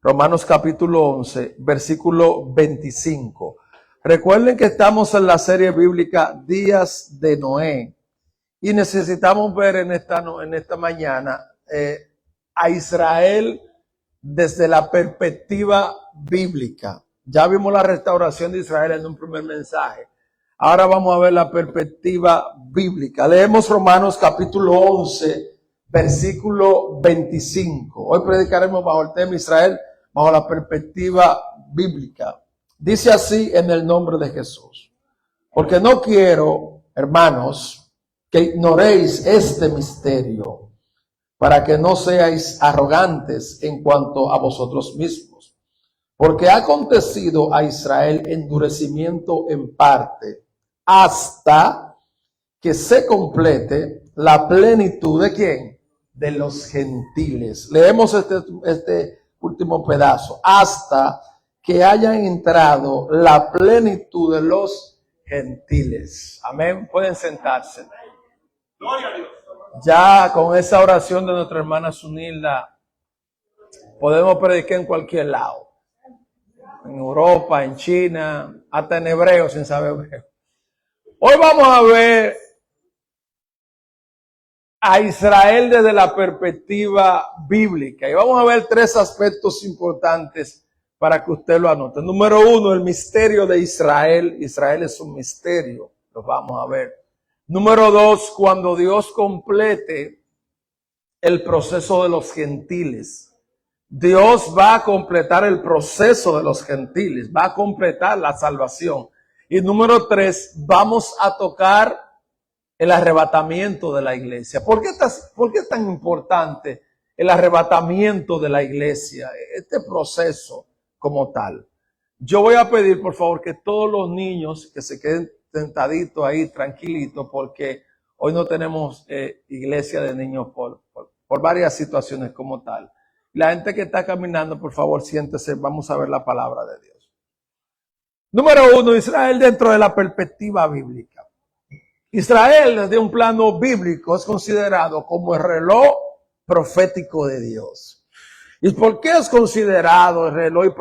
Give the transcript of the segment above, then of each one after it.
Romanos capítulo 11, versículo 25. Recuerden que estamos en la serie bíblica Días de Noé y necesitamos ver en esta mañana a Israel desde la perspectiva bíblica. Ya vimos la restauración de Israel en un primer mensaje. Ahora vamos a ver la perspectiva bíblica. Leemos Romanos capítulo 11, versículo 25. Hoy predicaremos bajo el tema Israel, bajo la perspectiva bíblica. Dice así en el nombre de Jesús. Porque no quiero, hermanos, que ignoréis este misterio, para que no seáis arrogantes en cuanto a vosotros mismos. Porque ha acontecido a Israel endurecimiento en parte, hasta que se complete la plenitud ¿de quién? De los gentiles. Leemos este último pedazo. Hasta que hayan entrado la plenitud de los gentiles. Amén. Pueden sentarse. Gloria a Dios. Ya con esa oración de nuestra hermana Sunilda podemos predicar en cualquier lado. En Europa, en China, hasta en hebreo sin saber hebreo. Hoy vamos a ver a Israel desde la perspectiva bíblica y vamos a ver tres aspectos importantes para que usted lo anote. Número uno, el misterio de Israel. Israel es un misterio, lo vamos a ver. Número dos, cuando Dios complete el proceso de los gentiles. Dios va a completar el proceso de los gentiles, va a completar la salvación. Y número tres, vamos a tocar el arrebatamiento de la iglesia. ¿Por qué es tan importante el arrebatamiento de la iglesia? Este proceso como tal. Yo voy a pedir, por favor, que todos los niños que se queden sentaditos ahí, tranquilitos, porque hoy no tenemos iglesia de niños por varias situaciones como tal. La gente que está caminando, por favor, siéntese, vamos a ver la palabra de Dios. Número uno, Israel dentro de la perspectiva bíblica. Israel, desde un plano bíblico, es considerado como el reloj profético de Dios. ¿Y por qué es considerado el reloj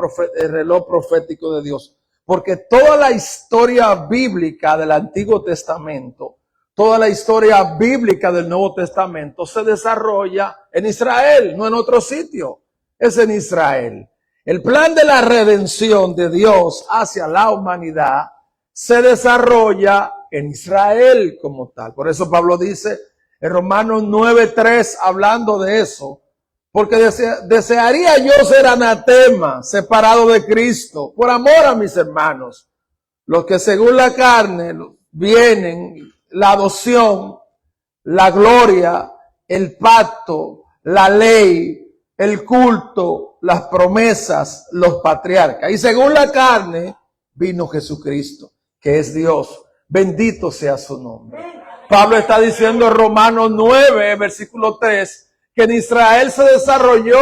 profético de Dios? Porque toda la historia bíblica del Antiguo Testamento, toda la historia bíblica del Nuevo Testamento se desarrolla en Israel, no en otro sitio. Es en Israel. El plan de la redención de Dios hacia la humanidad se desarrolla en Israel como tal. Por eso Pablo dice en Romanos 9:3, hablando de eso, porque desearía yo ser anatema, separado de Cristo, por amor a mis hermanos, los que según la carne vienen, la adopción, la gloria, el pacto, la ley, el culto, las promesas, los patriarcas. Y según la carne vino Jesucristo, que es Dios. Bendito sea su nombre. Pablo está diciendo en Romanos 9, versículo 3, que en Israel se desarrolló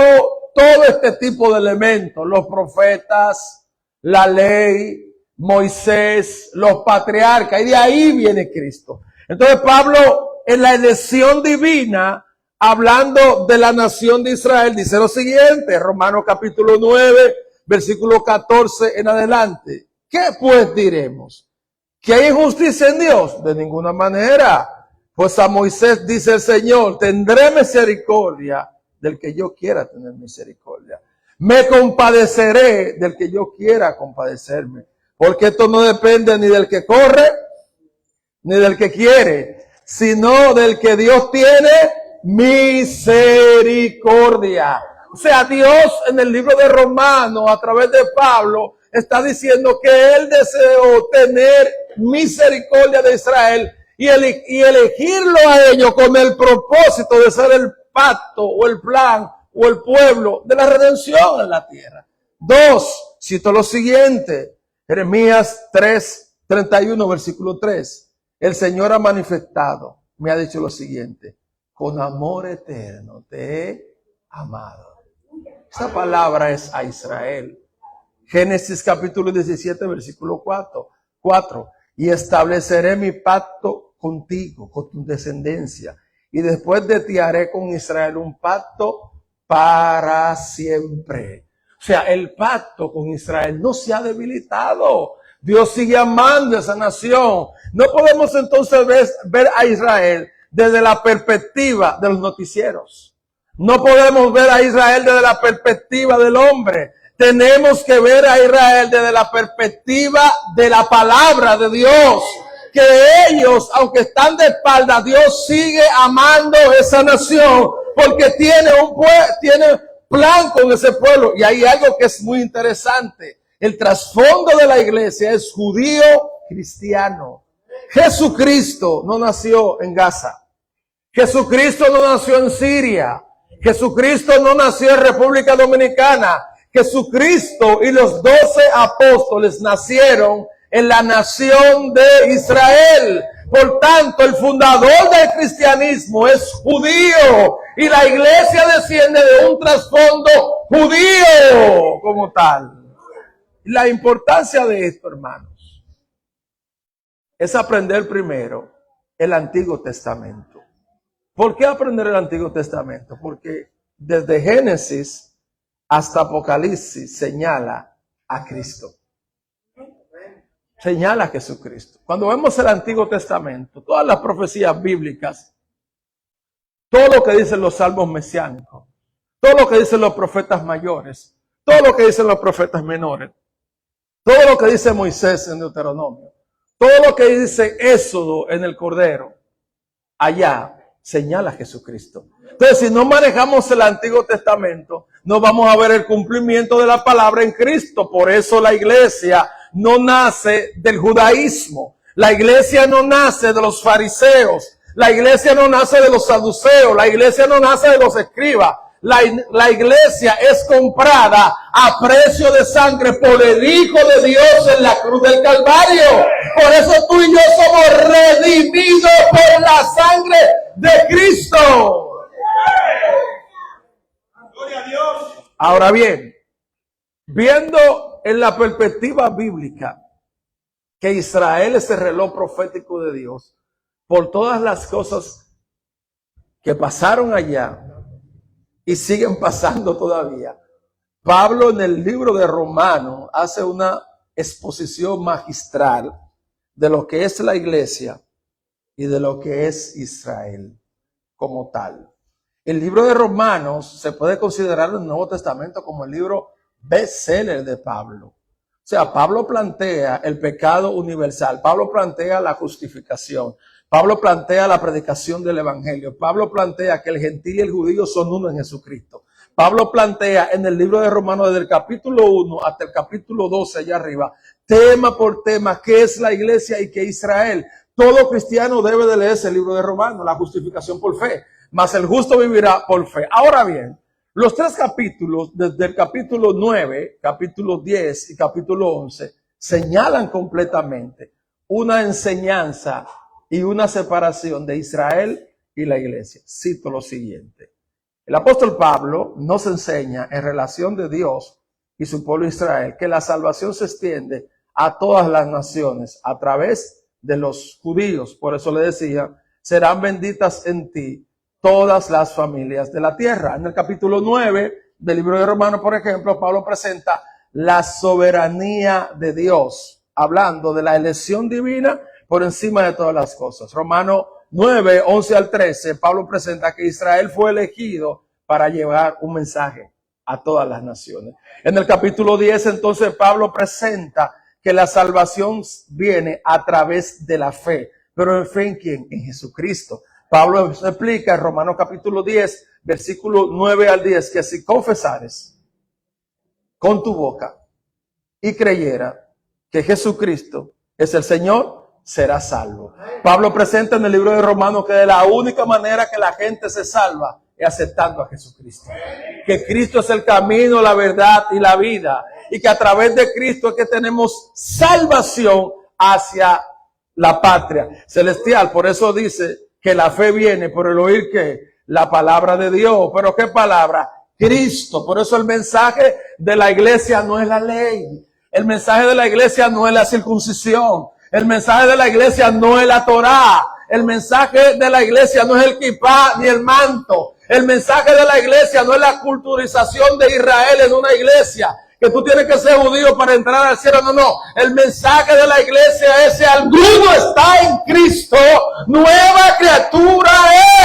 todo este tipo de elementos. Los profetas, la ley, Moisés, los patriarcas, y de ahí viene Cristo. Entonces Pablo, en la elección divina, hablando de la nación de Israel, dice lo siguiente, Romanos capítulo 9, versículo 14 en adelante. ¿Qué pues diremos? ¿Que hay injusticia en Dios? De ninguna manera. Pues a Moisés dice el Señor, tendré misericordia del que yo quiera tener misericordia. Me compadeceré del que yo quiera compadecerme. Porque esto no depende ni del que corre, ni del que quiere, sino del que Dios tiene misericordia. O sea, Dios en el libro de Romanos, a través de Pablo, está diciendo que Él deseó tener misericordia de Israel y elegirlo a ellos con el propósito de ser el pacto o el plan o el pueblo de la redención en la tierra. Dos, cito lo siguiente. Jeremías 3:31, versículo 3. El Señor ha manifestado, me ha dicho lo siguiente: con amor eterno te he amado. Esa palabra es a Israel. Génesis capítulo 17, versículo 4. Y estableceré mi pacto contigo, con tu descendencia. Y después de ti haré con Israel un pacto para siempre. O sea, el pacto con Israel no se ha debilitado. Dios sigue amando a esa nación. No podemos entonces ver a Israel desde la perspectiva de los noticieros. No podemos ver a Israel desde la perspectiva del hombre. Tenemos que ver a Israel desde la perspectiva de la palabra de Dios. Que ellos, aunque están de espalda, Dios sigue amando esa nación porque tiene plan con ese pueblo. Y hay algo que es muy interesante. El trasfondo de la iglesia es judío cristiano. Jesucristo no nació en Gaza. Jesucristo no nació en Siria. Jesucristo no nació en República Dominicana. Jesucristo y los 12 apóstoles nacieron en la nación de Israel. Por tanto, el fundador del cristianismo es judío y la iglesia desciende de un trasfondo judío como tal. La importancia de esto, hermanos, es aprender primero el Antiguo Testamento. ¿Por qué aprender el Antiguo Testamento? Porque desde Génesis hasta Apocalipsis señala a Cristo. Señala a Jesucristo. Cuando vemos el Antiguo Testamento, todas las profecías bíblicas, todo lo que dicen los salmos mesiánicos, todo lo que dicen los profetas mayores, todo lo que dicen los profetas menores, todo lo que dice Moisés en Deuteronomio, todo lo que dice Éxodo en el Cordero, allá señala a Jesucristo. Entonces, si no manejamos el Antiguo Testamento, no vamos a ver el cumplimiento de la palabra en Cristo. Por eso la iglesia no nace del judaísmo. La iglesia no nace de los fariseos. La iglesia no nace de los saduceos. La iglesia no nace de los escribas. La iglesia es comprada a precio de sangre por el Hijo de Dios en la cruz del Calvario. Por eso tú y yo somos redimidos por la sangre de Cristo. Gloria a Dios. Ahora bien, viendo en la perspectiva bíblica que Israel es el reloj profético de Dios, por todas las cosas que pasaron allá y siguen pasando todavía, Pablo en el libro de Romanos hace una exposición magistral de lo que es la iglesia y de lo que es Israel como tal. El libro de Romanos se puede considerar en el Nuevo Testamento como el libro bestseller de Pablo. O sea, Pablo plantea el pecado universal, Pablo plantea la justificación, Pablo plantea la predicación del evangelio, Pablo plantea que el gentil y el judío son uno en Jesucristo. Pablo plantea en el libro de Romanos desde el capítulo 1 hasta el capítulo 12 allá arriba, tema por tema, qué es la iglesia y qué es Israel. Todo cristiano debe de leer ese libro de Romanos, la justificación por fe, mas el justo vivirá por fe. Ahora bien, los tres capítulos, desde el capítulo 9, capítulo 10 y capítulo 11, señalan completamente una enseñanza y una separación de Israel y la iglesia. Cito lo siguiente. El apóstol Pablo nos enseña en relación de Dios y su pueblo Israel que la salvación se extiende a todas las naciones a través de los judíos. Por eso le decía, serán benditas en ti todas las familias de la tierra. En el capítulo 9 del libro de Romanos, por ejemplo, Pablo presenta la soberanía de Dios, hablando de la elección divina por encima de todas las cosas. Romanos 9, 11 al 13, Pablo presenta que Israel fue elegido para llevar un mensaje a todas las naciones. En el capítulo 10, entonces, Pablo presenta que la salvación viene a través de la fe. ¿Pero en fe en quién? En Jesucristo. Pablo explica en Romanos capítulo 10, versículo 9 al 10, que si confesares con tu boca y creyera que Jesucristo es el Señor, serás salvo. Pablo presenta en el libro de Romanos que de la única manera que la gente se salva es aceptando a Jesucristo. Que Cristo es el camino, la verdad y la vida. Y que a través de Cristo es que tenemos salvación hacia la patria celestial. Por eso dice que la fe viene por el oír que la palabra de Dios. ¿Pero qué palabra? Cristo. Por eso el mensaje de la iglesia no es la ley. El mensaje de la iglesia no es la circuncisión. El mensaje de la iglesia no es la Torá. El mensaje de la iglesia no es el kipá ni el manto. El mensaje de la iglesia no es la culturización de Israel en una iglesia. que tú tienes que ser judío para entrar al cielo. No, no. El mensaje de la iglesia es: si alguno está en Cristo, nueva criatura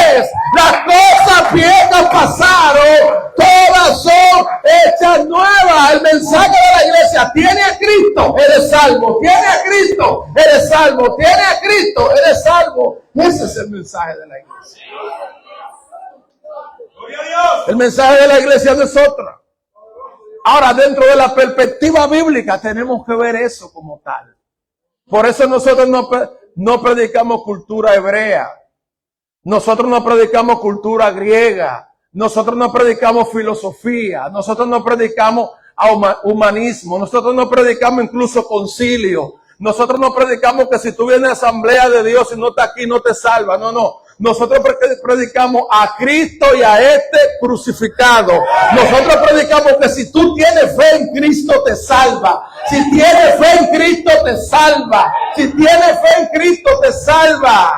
es. Las cosas viejas pasaron, todas son hechas nuevas. El mensaje de la iglesia: tiene a Cristo, eres salvo. Tiene a Cristo, eres salvo. Tiene a Cristo, eres salvo. Ese es el mensaje de la iglesia. El mensaje de la iglesia no es otra. Ahora, dentro de la perspectiva bíblica, tenemos que ver eso como tal. Por eso nosotros no predicamos cultura hebrea. Nosotros no predicamos cultura griega. Nosotros no predicamos filosofía. Nosotros no predicamos humanismo. Nosotros no predicamos incluso concilio. Nosotros no predicamos que si tú vienes a la asamblea de Dios y no estás aquí, no te salva. No, no. Nosotros predicamos a Cristo y a este crucificado. Nosotros predicamos que si tú tienes fe en Cristo, te salva. Si tienes fe en Cristo, te salva. Si tienes fe en Cristo, te salva.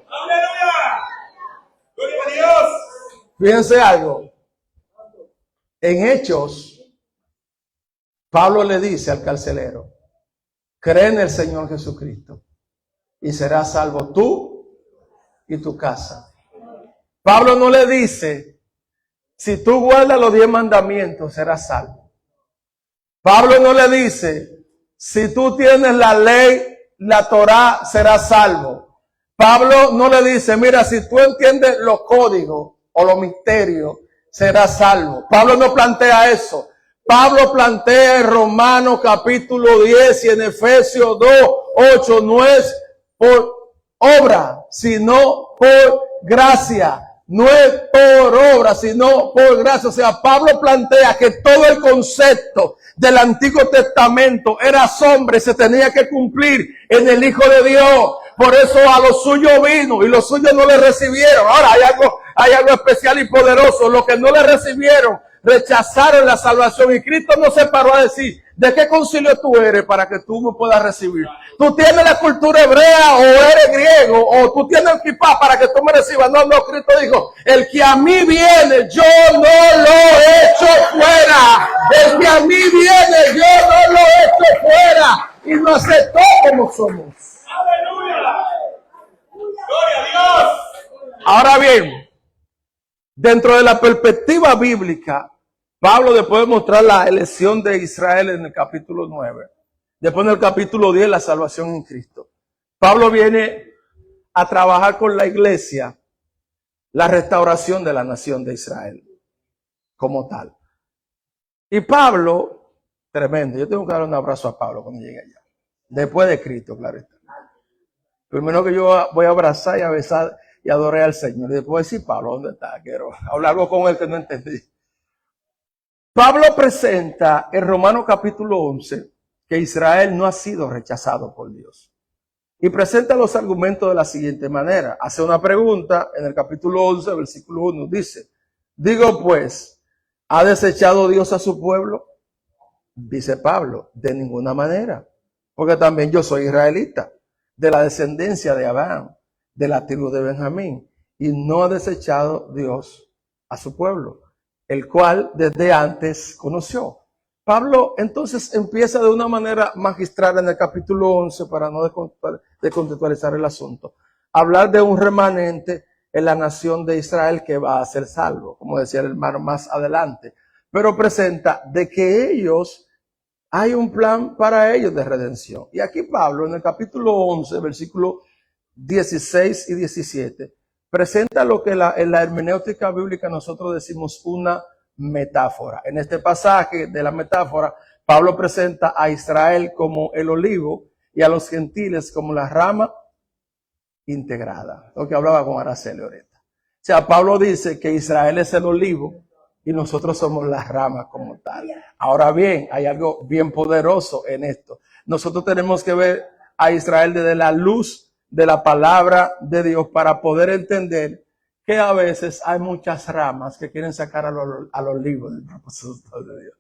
¡Aleluya! ¡Gloria a Dios! Fíjense algo. En Hechos, Pablo le dice al carcelero: cree en el Señor Jesucristo y serás salvo tú y tu casa. Pablo no le dice: si tú guardas los 10 mandamientos, serás salvo. Pablo no le dice: si tú tienes la ley, la Torá, serás salvo. Pablo no le dice: mira, si tú entiendes los códigos o los misterios, serás salvo. Pablo no plantea eso. Pablo plantea en Romanos capítulo 10 y en Efesios 2, 8, no es por obra, sino por gracia. No es por obra, sino por gracia. O sea, Pablo plantea que todo el concepto del Antiguo Testamento era sombra y se tenía que cumplir en el Hijo de Dios. Por eso a los suyos vino y los suyos no le recibieron. Ahora hay algo especial y poderoso. Los que no le recibieron rechazaron la salvación, y Cristo no se paró a decir: ¿de qué concilio tú eres para que tú me puedas recibir? ¿Tú tienes la cultura hebrea o eres griego? ¿O tú tienes el kipá para que tú me recibas? No, no, Cristo dijo: el que a mí viene, yo no lo echo fuera. El que a mí viene, yo no lo echo fuera. Y nos aceptó como somos. ¡Aleluya! ¡Gloria a Dios! Ahora bien, dentro de la perspectiva bíblica, Pablo, después de mostrar la elección de Israel en el capítulo 9, después en el capítulo 10, la salvación en Cristo, Pablo viene a trabajar con la iglesia la restauración de la nación de Israel como tal. Y Pablo, tremendo, yo tengo que dar un abrazo a Pablo cuando llegue allá, después de Cristo, claro está. Primero que yo voy a abrazar y a besar y adorar al Señor, y después decir: Pablo, ¿dónde está? Quiero hablar algo con él que no entendí. Pablo presenta en Romanos capítulo 11 que Israel no ha sido rechazado por Dios. Y presenta los argumentos de la siguiente manera. Hace una pregunta en el capítulo 11, versículo 1, dice: digo pues, ¿ha desechado Dios a su pueblo? Dice Pablo: de ninguna manera, porque también yo soy israelita, de la descendencia de Abraham, de la tribu de Benjamín, y no ha desechado Dios a su pueblo, el cual desde antes conoció. Pablo entonces empieza de una manera magistral en el capítulo 11, para no descontextualizar el asunto, hablar de un remanente en la nación de Israel que va a ser salvo, como decía el hermano más adelante, pero presenta de que ellos, hay un plan para ellos de redención. Y aquí Pablo en el capítulo 11, versículo 16 y 17, presenta lo que en la hermenéutica bíblica nosotros decimos una metáfora. En este pasaje de la metáfora, Pablo presenta a Israel como el olivo y a los gentiles como la rama integrada, lo que hablaba con Araceli ahorita. O sea, Pablo dice que Israel es el olivo y nosotros somos la rama como tal. Ahora bien, hay algo bien poderoso en esto. Nosotros tenemos que ver a Israel desde la luz de la palabra de Dios para poder entender que a veces hay muchas ramas que quieren sacar al olivo del propósito de Dios.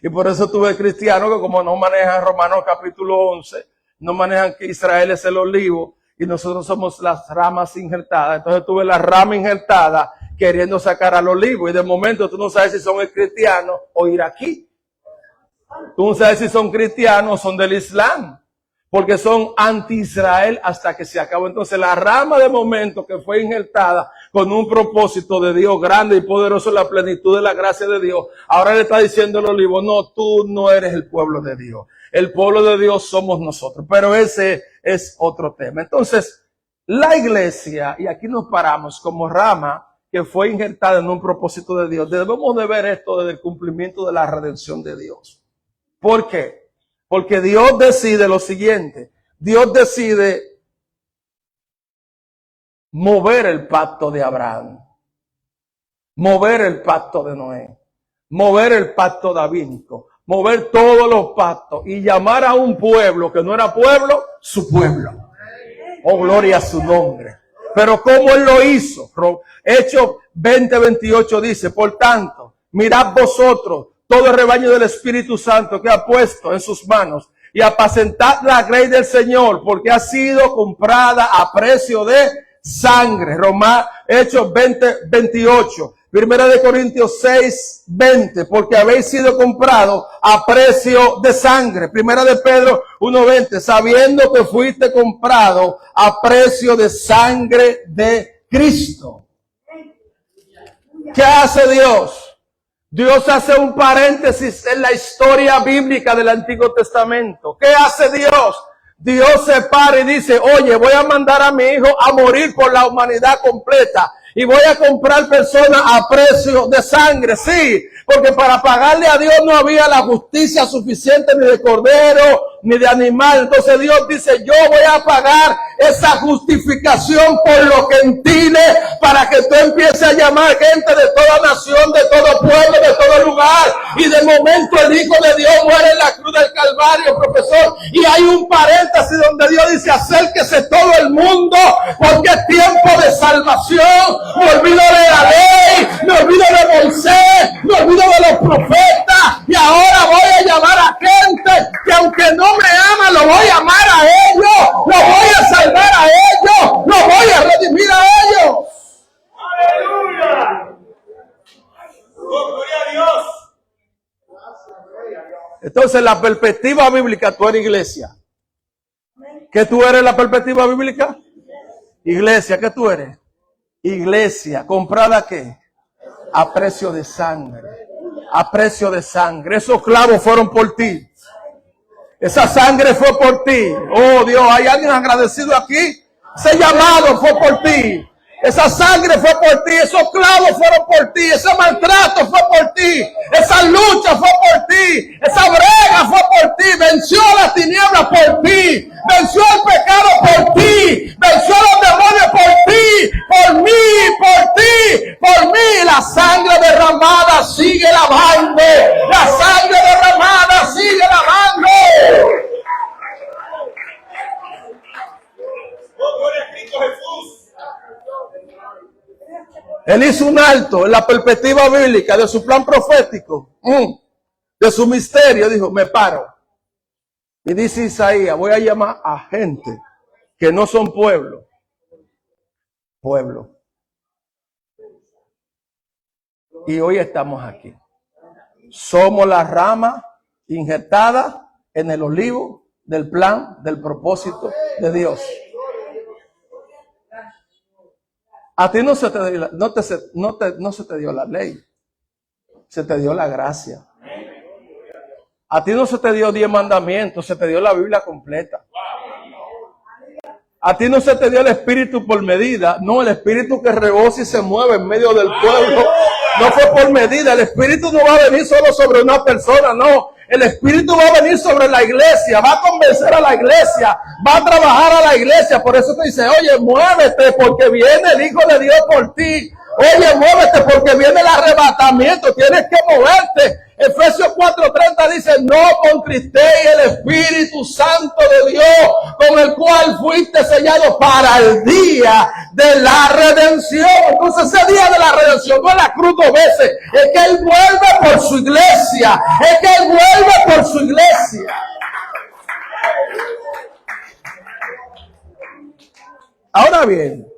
Y por eso tú ves cristianos que, como no manejan Romanos capítulo 11, no manejan que Israel es el olivo y nosotros somos las ramas injertadas. Entonces tú ves la rama injertada queriendo sacar al olivo, y de momento tú no sabes si son el cristiano o iraquí. Tú no sabes si son cristianos o son del Islam, porque son anti-Israel hasta que se acabó. Entonces la rama de momento que fue injertada con un propósito de Dios grande y poderoso, la plenitud de la gracia de Dios, ahora le está diciendo el olivo, no, tú no eres el pueblo de Dios. El pueblo de Dios somos nosotros. Pero ese es otro tema. Entonces, la iglesia, y aquí nos paramos como rama que fue injertada en un propósito de Dios, debemos de ver esto desde el cumplimiento de la redención de Dios. ¿Por qué? Porque Dios decide lo siguiente. Dios decide mover el pacto de Abraham, mover el pacto de Noé, mover el pacto davídico, mover todos los pactos y llamar a un pueblo que no era pueblo, su pueblo. Oh, gloria a su nombre. Pero ¿cómo él lo hizo? Hechos 20:28 dice, por tanto, mirad vosotros todo el rebaño del Espíritu Santo que ha puesto en sus manos y apacentad la grey del Señor, porque ha sido comprada a precio de sangre. Hechos 20:28. Primera de Corintios 6:20, porque habéis sido comprados a precio de sangre. Primera de Pedro 1:20, sabiendo que fuiste comprado a precio de sangre de Cristo. ¿Qué hace Dios? Dios hace un paréntesis en la historia bíblica del Antiguo Testamento. ¿Qué hace Dios? Dios se para y dice, oye, voy a mandar a mi hijo a morir por la humanidad completa. Y voy a comprar personas a precio de sangre, sí, porque para pagarle a Dios no había la justicia suficiente ni de cordero, ni de animal. Entonces Dios dice, yo voy a pagar esa justificación por los gentiles para que tú empieces a llamar gente de toda nación, de todo pueblo, de todo lugar. Y de momento el Hijo de Dios muere en la cruz del Calvario, profesor. Y hay un paréntesis donde Dios dice, acérquese todo el mundo, porque es tiempo de salvación. Me olvido de la ley, me olvido de Moisés, me olvido de los profetas, y ahora voy a llamar a gente que aunque no me ama, lo voy a amar a ellos, lo voy a salvar a ellos, lo voy a redimir a ellos. ¡Aleluya! ¡Oh, gloria a Dios! Entonces, la perspectiva bíblica, tú eres iglesia. ¿Qué tú eres la perspectiva bíblica? Iglesia, ¿qué tú eres? Iglesia, ¿comprada qué? A precio de sangre. A precio de sangre. Esos clavos fueron por ti. Esa sangre fue por ti. Oh Dios, ¿hay alguien agradecido aquí? Ese llamado fue por ti. Esa sangre fue por ti, esos clavos fueron por ti, ese maltrato fue por ti, esa lucha fue por ti, esa brega fue por ti, venció las tinieblas por ti, venció el pecado por ti, venció los demonios por ti, por mí, por ti, por mí. La sangre derramada sigue lavando, la sangre derramada sigue lavando. Oh, gloria a Cristo Jesús. Él hizo un alto en la perspectiva bíblica de su plan profético, de su misterio. Dijo, me paro. Y dice Isaías, voy a llamar a gente que no son pueblo. Pueblo. Y hoy estamos aquí. Somos la rama injertada en el olivo del plan, del propósito de Dios. A ti no se te dio no se te dio la ley, se te dio la gracia. A ti no se te dio 10 mandamientos, se te dio la Biblia completa. A ti no se te dio el Espíritu por medida, no, el Espíritu que rebosa y se mueve en medio del pueblo. No fue por medida, el Espíritu no va a venir solo sobre una persona, no. El Espíritu va a venir sobre la iglesia, va a convencer a la iglesia, va a trabajar a la iglesia. Por eso te dice, oye, muévete porque viene el Hijo de Dios por ti. Oye, muévete porque viene el arrebatamiento, tienes que moverte. Efesios 4:30 dice, no contristéis el Espíritu Santo de Dios, con el cual fuiste sellado para el día de la redención. Entonces ese día de la redención no es la cruz 2 veces, es que Él vuelve por su iglesia, es que Él vuelve por su iglesia. Ahora bien,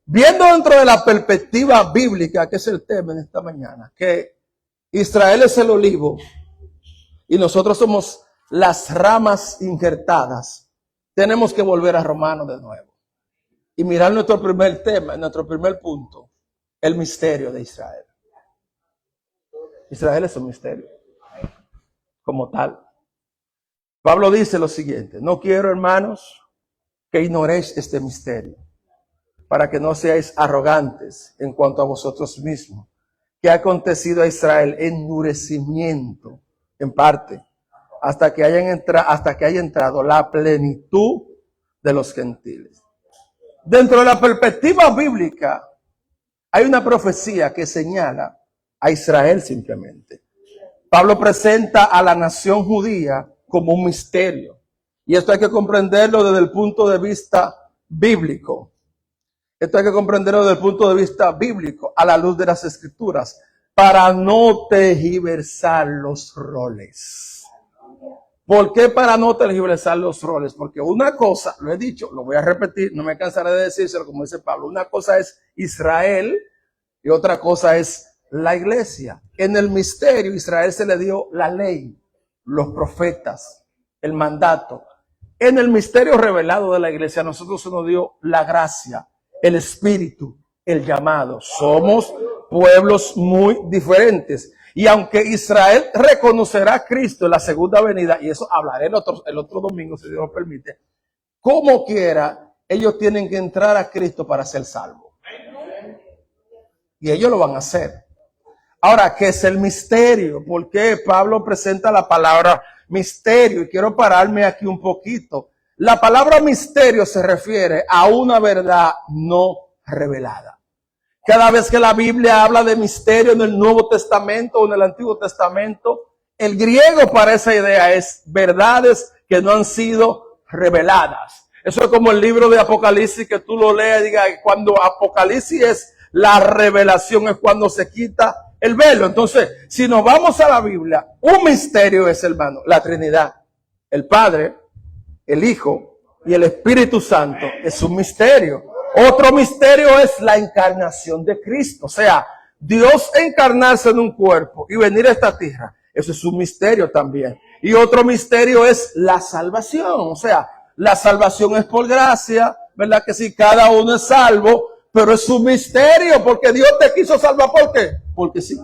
viendo dentro de la perspectiva bíblica, que es el tema en esta mañana, que Israel es el olivo y nosotros somos las ramas injertadas, tenemos que volver a Romanos de nuevo y mirar nuestro primer tema, nuestro primer punto, el misterio de Israel. Israel es un misterio como tal. Pablo dice lo siguiente: no quiero, hermanos, que ignoréis este misterio, para que no seáis arrogantes en cuanto a vosotros mismos, que ha acontecido a Israel endurecimiento en parte, hasta que haya entrado la plenitud de los gentiles. Dentro de la perspectiva bíblica, hay una profecía que señala a Israel simplemente. Pablo presenta a la nación judía como un misterio. Y esto hay que comprenderlo desde el punto de vista bíblico. Esto hay que comprenderlo desde el punto de vista bíblico, a la luz de las Escrituras, para no tergiversar los roles. ¿Por qué para no tergiversar los roles? Porque una cosa, lo he dicho, lo voy a repetir, no me cansaré de decírselo como dice Pablo, una cosa es Israel y otra cosa es la iglesia. En el misterio Israel se le dio la ley, los profetas, el mandato. En el misterio revelado de la iglesia a nosotros se nos dio la gracia, el espíritu, el llamado. Somos pueblos muy diferentes. Y aunque Israel reconocerá a Cristo en la segunda venida, y eso hablaré el otro domingo, si Dios lo permite, como quiera, ellos tienen que entrar a Cristo para ser salvos. Y ellos lo van a hacer. Ahora, ¿qué es el misterio? ¿Por qué Pablo presenta la palabra misterio? Y quiero pararme aquí un poquito. La palabra misterio se refiere a una verdad no revelada. Cada vez que la Biblia habla de misterio en el Nuevo Testamento o en el Antiguo Testamento, el griego para esa idea es verdades que no han sido reveladas. Eso es como el libro de Apocalipsis, que tú lo lees y digas, cuando Apocalipsis es la revelación, es cuando se quita el velo. Entonces, si nos vamos a la Biblia, un misterio es, hermano, la Trinidad. El Padre, el Hijo y el Espíritu Santo es un misterio. Otro misterio es la encarnación de Cristo. O sea, Dios encarnarse en un cuerpo y venir a esta tierra. Eso es un misterio también. Y otro misterio es la salvación. O sea, la salvación es por gracia, ¿verdad? Que si cada uno es salvo, pero es un misterio porque Dios te quiso salvar. ¿Por qué? Porque sí.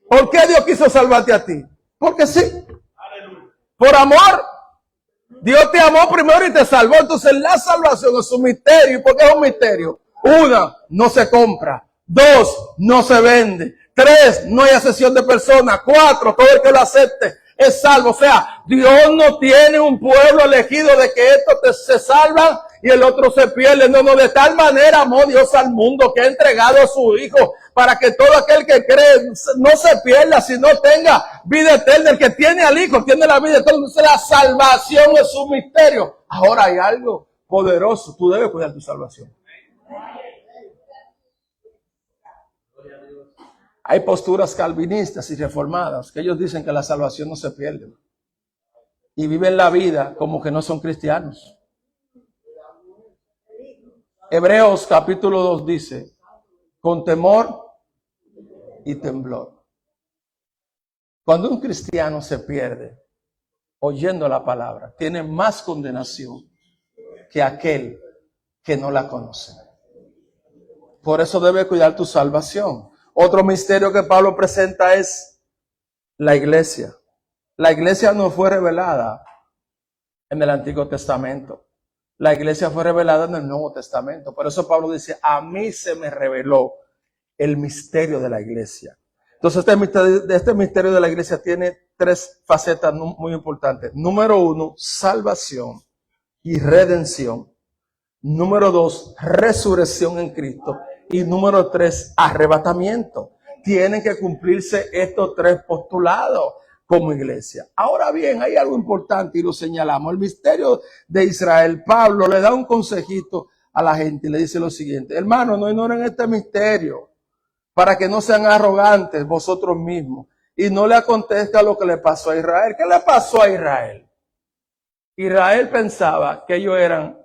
¿Por qué Dios quiso salvarte a ti? Porque sí. Por amor. Dios te amó primero y te salvó. Entonces la salvación es un misterio. ¿Y por qué es un misterio? 1, no se compra. 2, no se vende. 3, no hay asesión de personas. 4, todo el que lo acepte es salvo. O sea, Dios no tiene un pueblo elegido de que estos se salvan y el otro se pierde. No, de tal manera amó Dios al mundo que ha entregado a su Hijo para que todo aquel que cree no se pierda, sino tenga vida eterna. El que tiene al Hijo tiene la vida eterna. Entonces la salvación es un misterio. Ahora hay algo poderoso. Tú debes cuidar tu salvación. Hay posturas calvinistas y reformadas que ellos dicen que la salvación no se pierde. Y viven la vida como que no son cristianos. Hebreos capítulo 2 dice, con temor y temblor. Cuando un cristiano se pierde oyendo la palabra, tiene más condenación que aquel que no la conoce. Por eso debe cuidar tu salvación. Otro misterio que Pablo presenta es la iglesia. La iglesia no fue revelada en el Antiguo Testamento. La iglesia fue revelada en el Nuevo Testamento. Por eso Pablo dice, a mí se me reveló el misterio de la iglesia. Entonces este misterio de la iglesia tiene 3 facetas muy importantes. Número 1, salvación y redención. Número 2, resurrección en Cristo. Y número 3, arrebatamiento. Tienen que cumplirse estos 3 postulados como iglesia. Ahora bien, hay algo importante y lo señalamos. El misterio de Israel. Pablo le da un consejito a la gente y le dice lo siguiente. Hermano, no ignoren este misterio para que no sean arrogantes vosotros mismos y no le acontezca lo que le pasó a Israel. ¿Qué le pasó a Israel? Israel pensaba que ellos eran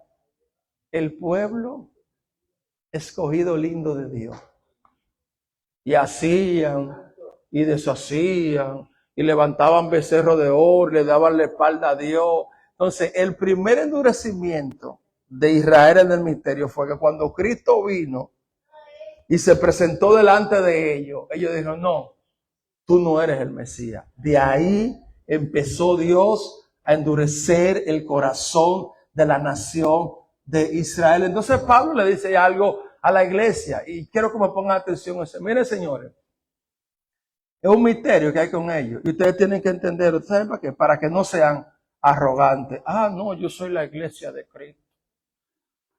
el pueblo escogido lindo de Dios. Y hacían y deshacían y levantaban becerro de oro, le daban la espalda a Dios. Entonces, el primer endurecimiento de Israel en el misterio fue que cuando Cristo vino y se presentó delante de ellos dijeron, no, tú no eres el Mesías. De ahí empezó Dios a endurecer el corazón de la nación de Israel. Entonces Pablo le dice algo a la iglesia y quiero que me pongan atención a eso. Miren, señores, es un misterio que hay con ellos y ustedes tienen que entender, ¿saben para qué? Para que no sean arrogantes. Ah, no, yo soy la iglesia de Cristo.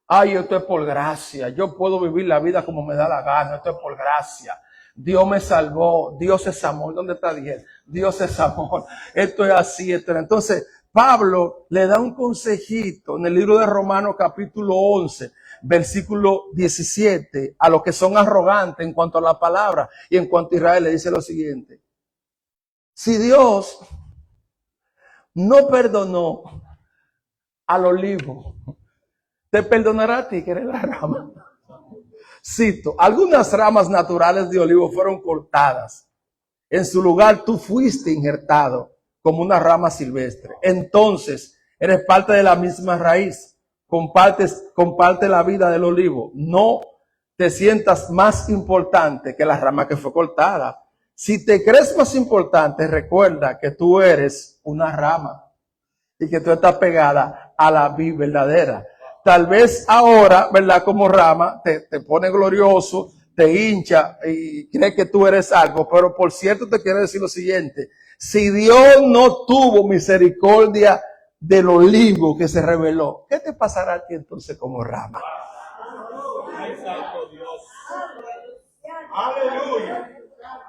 Ay, esto es por gracia. Yo puedo vivir la vida como me da la gana. Esto es por gracia. Dios me salvó. Dios es amor. ¿Dónde está Dios? Dios es amor. Esto es así. Entonces, Pablo le da un consejito en el libro de Romanos capítulo 11, versículo 17, a los que son arrogantes en cuanto a la palabra y en cuanto a Israel, le dice lo siguiente. Si Dios no perdonó al olivo, te perdonará a ti que eres la rama. Cito, algunas ramas naturales de olivo fueron cortadas. En su lugar tú fuiste injertado como una rama silvestre. Entonces, eres parte de la misma raíz. Comparte la vida del olivo. No te sientas más importante que la rama que fue cortada. Si te crees más importante, recuerda que tú eres una rama y que tú estás pegada a la vid verdadera. Tal vez ahora, ¿verdad? Como rama, te pone glorioso, te hincha y crees que tú eres algo. Pero por cierto te quiero decir lo siguiente. Si Dios no tuvo misericordia del olivo que se reveló, ¿qué te pasará a ti entonces como rama?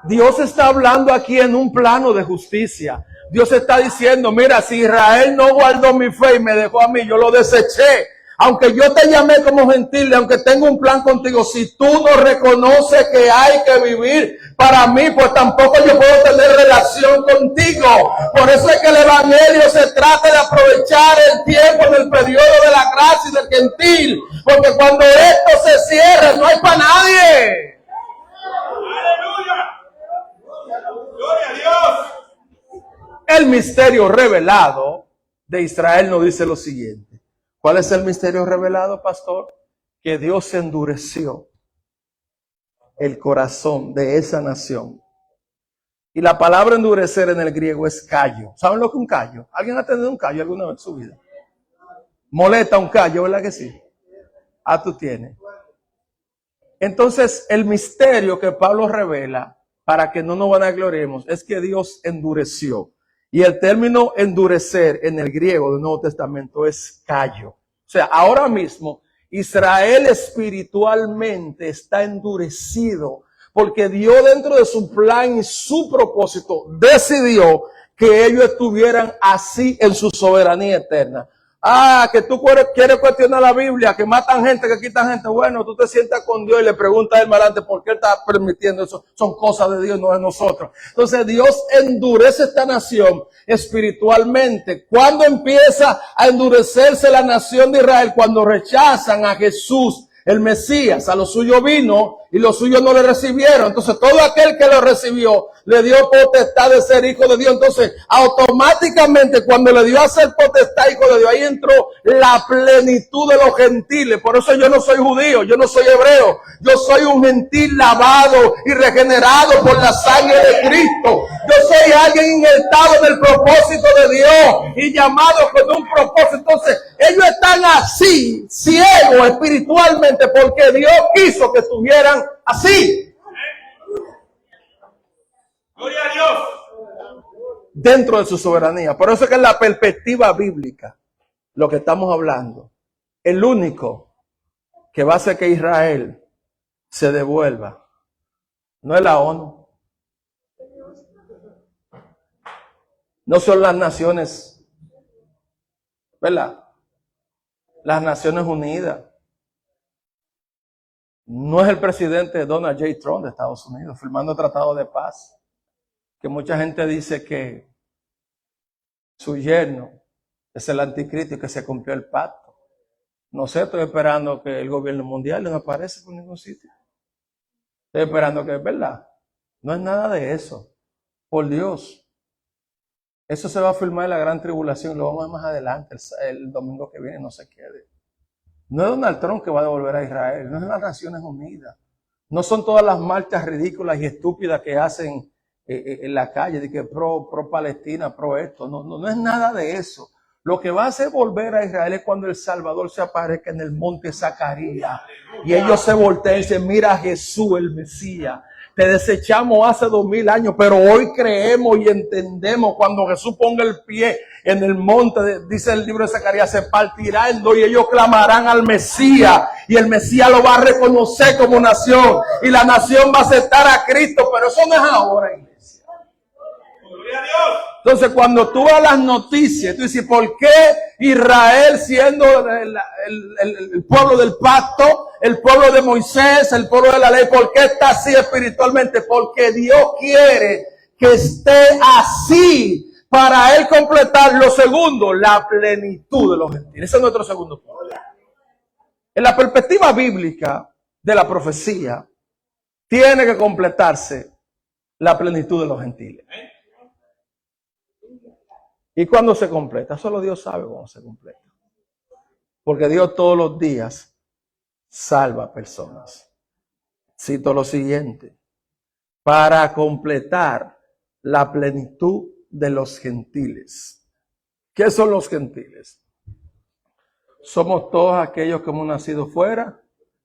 Dios está hablando aquí en un plano de justicia. Dios está diciendo, mira, si Israel no guardó mi fe y me dejó a mí, yo lo deseché. Aunque yo te llamé como gentil, aunque tengo un plan contigo, si tú no reconoces que hay que vivir para mí, pues tampoco yo puedo tener relación contigo. Por eso es que el evangelio se trata de aprovechar el tiempo en el periodo de la gracia y del gentil. Porque cuando esto se cierre, no hay para nadie. ¡Gloria a Dios! El misterio revelado de Israel nos dice lo siguiente. ¿Cuál es el misterio revelado, pastor? Que Dios endureció el corazón de esa nación. Y la palabra endurecer en el griego es callo. ¿Saben lo que es un callo? ¿Alguien ha tenido un callo alguna vez en su vida? Molesta un callo, ¿verdad que sí? Ah, tú tienes. Entonces, el misterio que Pablo revela, para que no nos vanagloriemos, es que Dios endureció. Y el término endurecer en el griego del Nuevo Testamento es callo. O sea, ahora mismo Israel espiritualmente está endurecido porque Dios dentro de su plan y su propósito decidió que ellos estuvieran así en su soberanía eterna. Ah, que tú quieres cuestionar la Biblia, que matan gente, que quitan gente. Bueno, tú te sientas con Dios y le preguntas a él más adelante por qué él está permitiendo eso. Son cosas de Dios, no de nosotros. Entonces Dios endurece esta nación espiritualmente. ¿Cuándo empieza a endurecerse la nación de Israel? Cuando rechazan a Jesús, el Mesías. A los suyos vino y los suyos no le recibieron. Entonces todo aquel que lo recibió le dio potestad de ser hijo de Dios. Entonces automáticamente cuando le dio a ser potestad hijo de Dios, ahí entró la plenitud de los gentiles. Por eso yo no soy judío, yo no soy hebreo. Yo soy un gentil lavado y regenerado por la sangre de Cristo. Yo soy alguien injertado en el propósito de Dios y llamado con un propósito. Entonces ellos están así, ciegos espiritualmente, porque Dios quiso que estuvieran así. Gloria a Dios. Dentro de su soberanía. Por eso es que en la perspectiva bíblica, lo que estamos hablando, el único que va a hacer que Israel se devuelva, no es la ONU, no son las naciones, ¿verdad? Las Naciones Unidas. No es el presidente Donald J. Trump de Estados Unidos firmando el tratado de paz. Que mucha gente dice que su yerno es el anticristo y que se cumplió el pacto. No sé, estoy esperando que el gobierno mundial no aparezca por ningún sitio. Estoy esperando que es verdad. No es nada de eso. Por Dios. Eso se va a filmar en la gran tribulación, lo vamos a ver más adelante, el domingo que viene, no se quede. No es Donald Trump que va a devolver a Israel, no es las Naciones Unidas. No son todas las marchas ridículas y estúpidas que hacen en la calle, de que pro Palestina, pro esto. No es nada de eso. Lo que va a hacer volver a Israel es cuando el Salvador se aparezca en el monte Zacarías. Y ellos se voltean y dicen, mira a Jesús el Mesías. Te desechamos hace 2000 años, pero hoy creemos y entendemos cuando Jesús ponga el pie en el monte, dice el libro de Zacarías, se partirá en dos y ellos clamarán al Mesías y el Mesías lo va a reconocer como nación y la nación va a aceptar a Cristo, pero eso no es ahora, iglesia. Gloria a Dios. Entonces, cuando tú ves las noticias, tú dices, ¿por qué Israel, siendo el pueblo del pacto, el pueblo de Moisés, el pueblo de la ley, por qué está así espiritualmente? Porque Dios quiere que esté así para Él completar lo segundo, la plenitud de los gentiles. Ese es nuestro segundo punto. En la perspectiva bíblica de la profecía, tiene que completarse la plenitud de los gentiles. ¿Y cuándo se completa? Solo Dios sabe cuándo se completa. Porque Dios todos los días salva personas. Cito lo siguiente. Para completar la plenitud de los gentiles. ¿Qué son los gentiles? Somos todos aquellos que hemos nacido fuera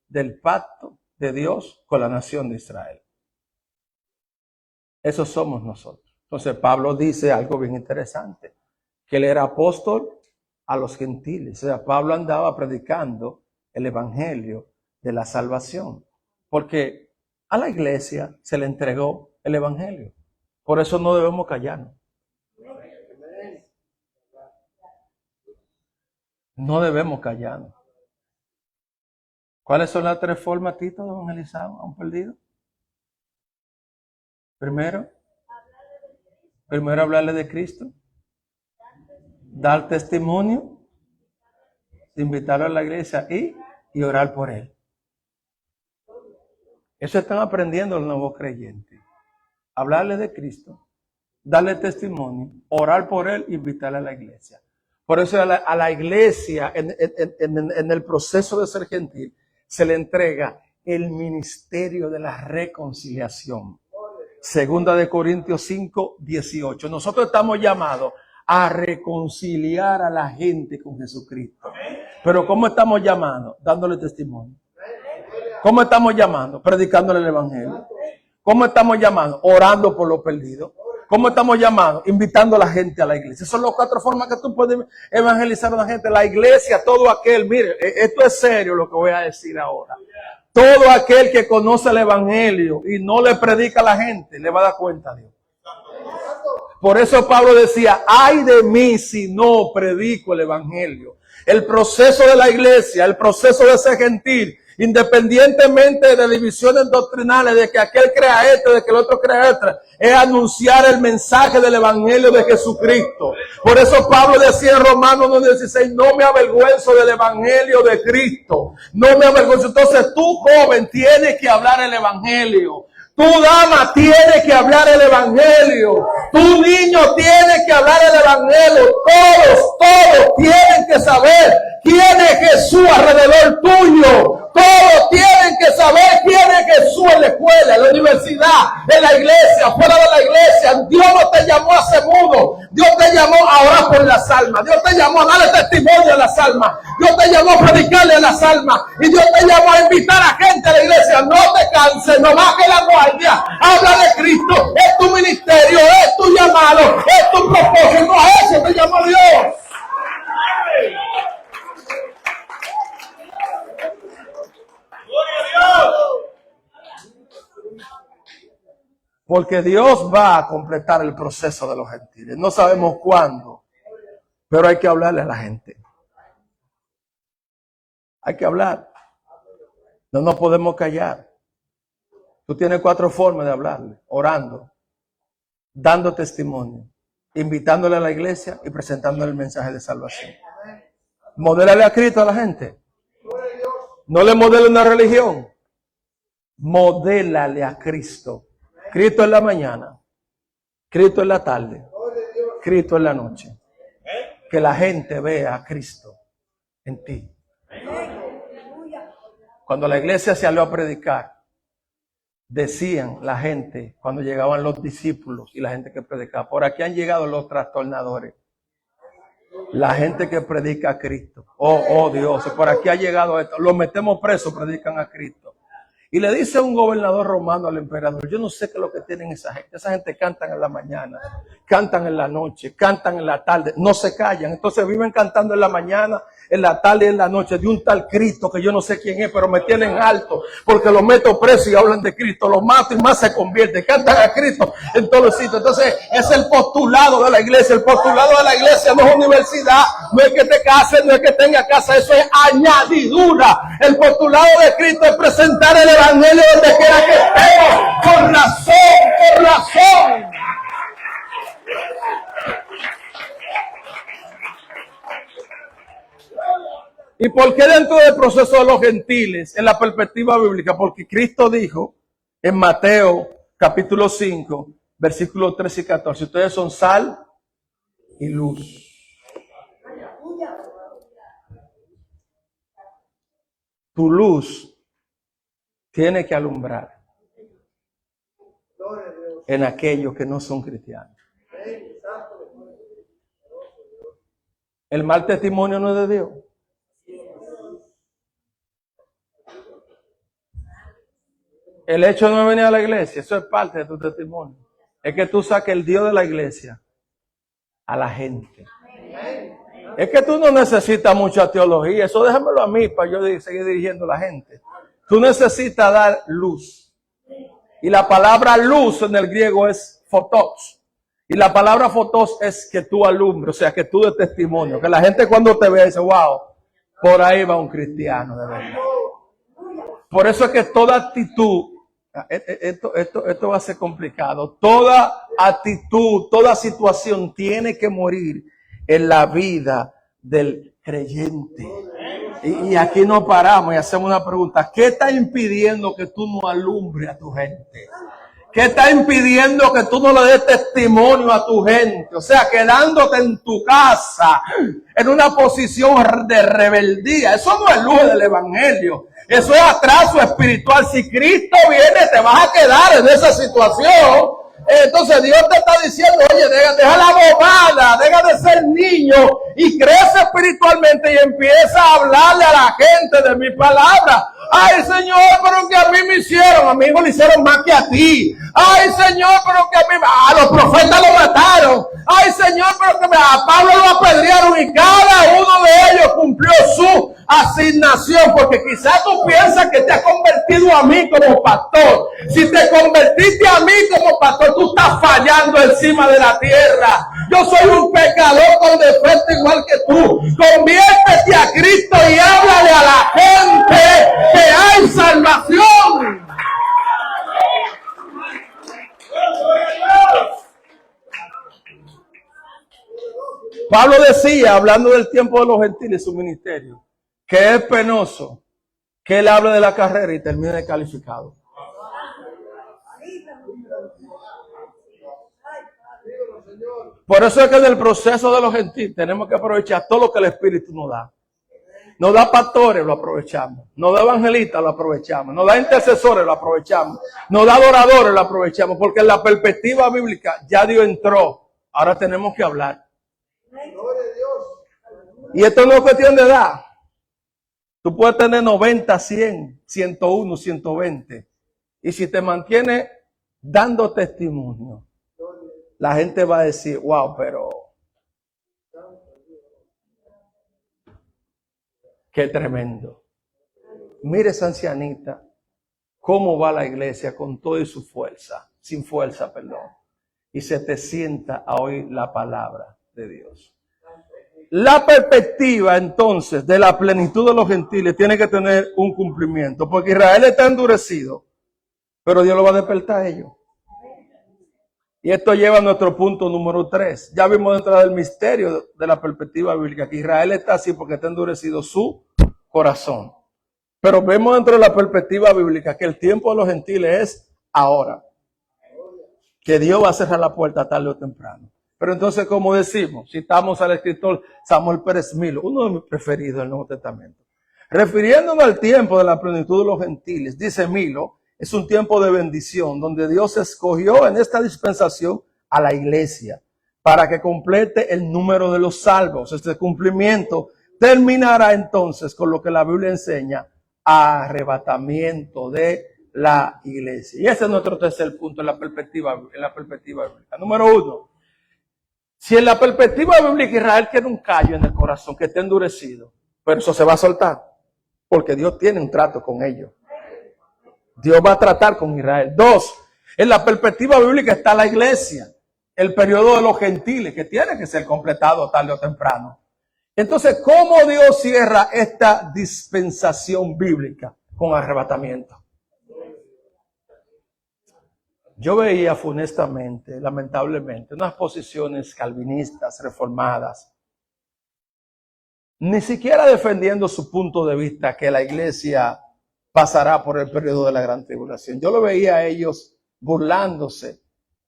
del pacto de Dios con la nación de Israel. Esos somos nosotros. Entonces Pablo dice algo bien interesante. Que él era apóstol a los gentiles. O sea, Pablo andaba predicando el evangelio de la salvación. Porque a la iglesia se le entregó el evangelio. Por eso no debemos callarnos. No debemos callarnos. ¿Cuáles son las tres formas, Tito, de evangelizar a un perdido? Primero hablarle de Cristo. Dar testimonio, invitarlo a la iglesia y orar por él. Eso están aprendiendo los nuevos creyentes. Hablarle de Cristo, darle testimonio, orar por él, invitarle a la iglesia. Por eso a la iglesia, en el proceso de ser gentil, se le entrega el ministerio de la reconciliación. Segunda de Corintios 5, 18. Nosotros estamos llamados a reconciliar a la gente con Jesucristo. Pero ¿cómo estamos llamando? Dándole testimonio. ¿Cómo estamos llamando? Predicándole el evangelio. ¿Cómo estamos llamando? Orando por los perdidos. ¿Cómo estamos llamando? Invitando a la gente a la iglesia. Esas son las cuatro formas que tú puedes evangelizar a la gente. La iglesia, todo aquel, mire, esto es serio lo que voy a decir ahora. Todo aquel que conoce el evangelio y no le predica a la gente, le va a dar cuenta a Dios. Por eso Pablo decía, ay de mí si no predico el evangelio. El proceso de la iglesia, el proceso de ser gentil, independientemente de divisiones doctrinales, de que aquel crea esto, de que el otro crea esto, es anunciar el mensaje del evangelio de Jesucristo. Por eso Pablo decía en Romanos 1:16, no me avergüenzo del evangelio de Cristo. No me avergüenzo. Entonces tú, joven, tienes que hablar el evangelio. Tu dama tiene que hablar el evangelio. Tu niño tiene que hablar el evangelio. Todos tienen que saber quién es Jesús alrededor tuyo. Todos tienen que saber quién es Jesús en la escuela, en la universidad, en la iglesia, fuera de la iglesia. Dios no te llamó a ser mudo. Dios te llamó a orar por las almas. Dios te llamó a darle testimonio a las almas. Dios te llamó a predicarle a las almas. Y Dios te llamó a invitar a gente a la iglesia. No te canses, no bajes la guardia. Habla de Cristo. Es tu ministerio, es tu llamado, es tu propósito. A eso te llamó Dios. Porque Dios va a completar el proceso de los gentiles. No sabemos cuándo, pero hay que hablarle a la gente. Hay que hablar. No nos podemos callar. Tú tienes 4 formas de hablarle. Orando, dando testimonio, invitándole a la iglesia y presentándole el mensaje de salvación. Modélale a Cristo a la gente. No le modele una religión. Modélale a Cristo. Cristo en la mañana, Cristo en la tarde, Cristo en la noche. Que la gente vea a Cristo en ti. Cuando la iglesia se salió a predicar, decían la gente, cuando llegaban los discípulos y la gente que predicaba, por aquí han llegado los trastornadores. La gente que predica a Cristo. Oh Dios, por aquí ha llegado esto. Los metemos presos, predican a Cristo. Y le dice un gobernador romano al emperador, yo no sé qué es lo que tienen esa gente. Esa gente cantan en la mañana, cantan en la noche, cantan en la tarde, no se callan. Entonces viven cantando en la mañana, en la tarde y en la noche de un tal Cristo que yo no sé quién es, pero me tienen alto porque los meto preso y hablan de Cristo. Los mato y más se convierte. Cantan a Cristo en todos los sitios. Entonces es el postulado de la iglesia. El postulado de la iglesia no es universidad, no es que te cases, no es que tengas casa, eso es añadidura. El postulado de Cristo es presentar el evangelio donde quiera que estemos. Por razón. ¿Y por qué dentro del proceso de los gentiles, en la perspectiva bíblica? Porque Cristo dijo en Mateo capítulo 5, versículos 13 y 14, ustedes son sal y luz. Tu luz tiene que alumbrar en aquellos que no son cristianos. El mal testimonio no es de Dios. El hecho de no venir a la iglesia, eso es parte de tu testimonio. Es que tú saques el Dios de la iglesia a la gente. Es que tú no necesitas mucha teología, eso déjamelo a mí para yo seguir dirigiendo a la gente. Tú necesitas dar luz. Y la palabra luz en el griego es fotos. Y la palabra fotos es que tú alumbres, o sea, que tú des testimonio. Que la gente cuando te vea dice, wow, por ahí va un cristiano de verdad. Por eso es que toda actitud, esto va a ser complicado, toda actitud, toda situación tiene que morir en la vida del creyente. Y aquí nos paramos y hacemos una pregunta. ¿Qué está impidiendo que tú no alumbres a tu gente? ¿Qué está impidiendo que tú no le des testimonio a tu gente? O sea, quedándote en tu casa, en una posición de rebeldía. Eso no es luz del evangelio. Eso es atraso espiritual. Si Cristo viene, te vas a quedar en esa situación. Entonces Dios te está diciendo, oye, deja la bobada, deja de ser niño y crece espiritualmente y empieza a hablarle a la gente de mi palabra. Ay, Señor, pero que a mí me hicieron, amigos, le hicieron más que a ti. Ay, Señor, pero que a mí, a los profetas lo mataron. Ay, Señor, pero que a Pablo lo apedrearon y cada uno de ellos cumplió su asignación, porque quizás tú piensas que te has convertido a mí como pastor. Si te convertiste a mí como pastor, tú estás fallando encima de la tierra. Yo soy un pecador con defecto igual que tú. Conviértete a Cristo y háblale a la gente que hay salvación. Pablo decía, hablando del tiempo de los gentiles, su ministerio, que es penoso que él hable de la carrera y termine descalificado. Por eso es que en el proceso de los gentiles tenemos que aprovechar todo lo que el Espíritu nos da. Nos da pastores, lo aprovechamos. Nos da evangelistas, lo aprovechamos. Nos da intercesores, lo aprovechamos. Nos da adoradores, lo aprovechamos. Porque en la perspectiva bíblica ya Dios entró. Ahora tenemos que hablar. Y esto no es cuestión de edad. Tú puedes tener 90, 100, 101, 120. Y si te mantienes dando testimonio, la gente va a decir, wow, pero qué tremendo. Mire esa ancianita, cómo va la iglesia con toda su fuerza, sin fuerza, perdón. Y se te sienta a oír la palabra de Dios. La perspectiva entonces de la plenitud de los gentiles tiene que tener un cumplimiento, porque Israel está endurecido, pero Dios lo va a despertar a ellos. Y esto lleva a nuestro punto número 3. Ya vimos dentro del misterio de la perspectiva bíblica que Israel está así porque está endurecido su corazón. Pero vemos dentro de la perspectiva bíblica que el tiempo de los gentiles es ahora. Que Dios va a cerrar la puerta tarde o temprano. Pero entonces, como decimos, citamos al escritor Samuel Pérez Milo, uno de mis preferidos del Nuevo Testamento. Refiriéndonos al tiempo de la plenitud de los gentiles, dice Milo, es un tiempo de bendición donde Dios escogió en esta dispensación a la iglesia para que complete el número de los salvos. Este cumplimiento terminará entonces con lo que la Biblia enseña, arrebatamiento de la iglesia. Y ese es nuestro tercer punto en la perspectiva bíblica. Número 1. Si en la perspectiva bíblica Israel tiene un callo en el corazón que está endurecido, pero eso se va a soltar, porque Dios tiene un trato con ellos. Dios va a tratar con Israel. 2. En la perspectiva bíblica está la iglesia, el periodo de los gentiles, que tiene que ser completado tarde o temprano. Entonces, ¿cómo Dios cierra esta dispensación bíblica? Con arrebatamiento. Yo veía funestamente, lamentablemente, unas posiciones calvinistas, reformadas, ni siquiera defendiendo su punto de vista que la iglesia pasará por el periodo de la gran tribulación. Yo lo veía a ellos burlándose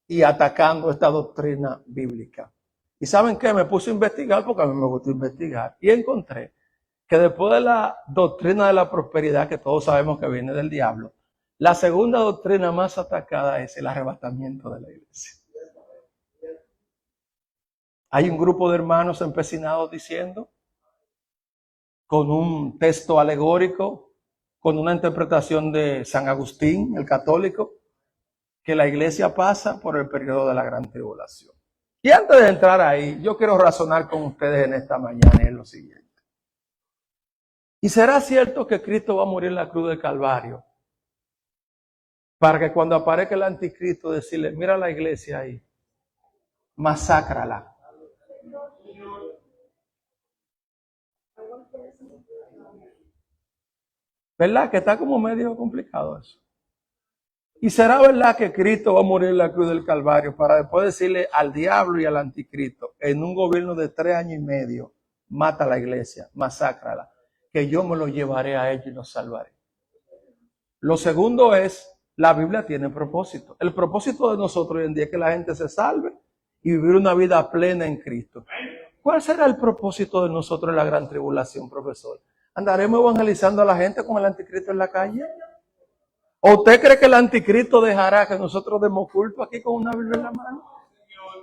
y atacando esta doctrina bíblica. ¿Y saben qué? Me puse a investigar porque a mí me gusta investigar. Y encontré que después de la doctrina de la prosperidad, que todos sabemos que viene del diablo, la segunda doctrina más atacada es el arrebatamiento de la iglesia. Hay un grupo de hermanos empecinados diciendo, con un texto alegórico, con una interpretación de San Agustín, el católico, que la iglesia pasa por el periodo de la gran tribulación. Y antes de entrar ahí, yo quiero razonar con ustedes en esta mañana en lo siguiente. ¿Y será cierto que Cristo va a morir en la cruz del Calvario? Para que cuando aparezca el anticristo decirle, mira la iglesia ahí, masácrala. ¿Verdad? Que está como medio complicado eso. ¿Y será verdad que Cristo va a morir en la cruz del Calvario para después decirle al diablo y al anticristo, en un gobierno de 3 años y medio, mata a la iglesia, masácrala, que yo me lo llevaré a ellos y los salvaré? Lo segundo es, la Biblia tiene propósito. El propósito de nosotros hoy en día es que la gente se salve y vivir una vida plena en Cristo. ¿Cuál será el propósito de nosotros en la gran tribulación, profesor? ¿Andaremos evangelizando a la gente con el anticristo en la calle? ¿O usted cree que el anticristo dejará que nosotros demos culto aquí con una Biblia en la mano?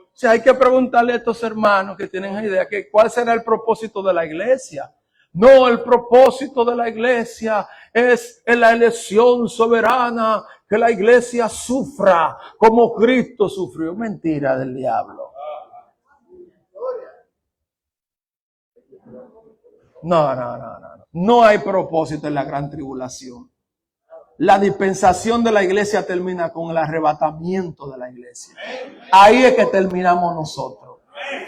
O sea, hay que preguntarle a estos hermanos que tienen idea que cuál será el propósito de la iglesia. No, el propósito de la iglesia es en la elección soberana, que la iglesia sufra como Cristo sufrió. Mentira del diablo. No. No hay propósito en la gran tribulación. La dispensación de la iglesia termina con el arrebatamiento de la iglesia. Ahí es que terminamos nosotros.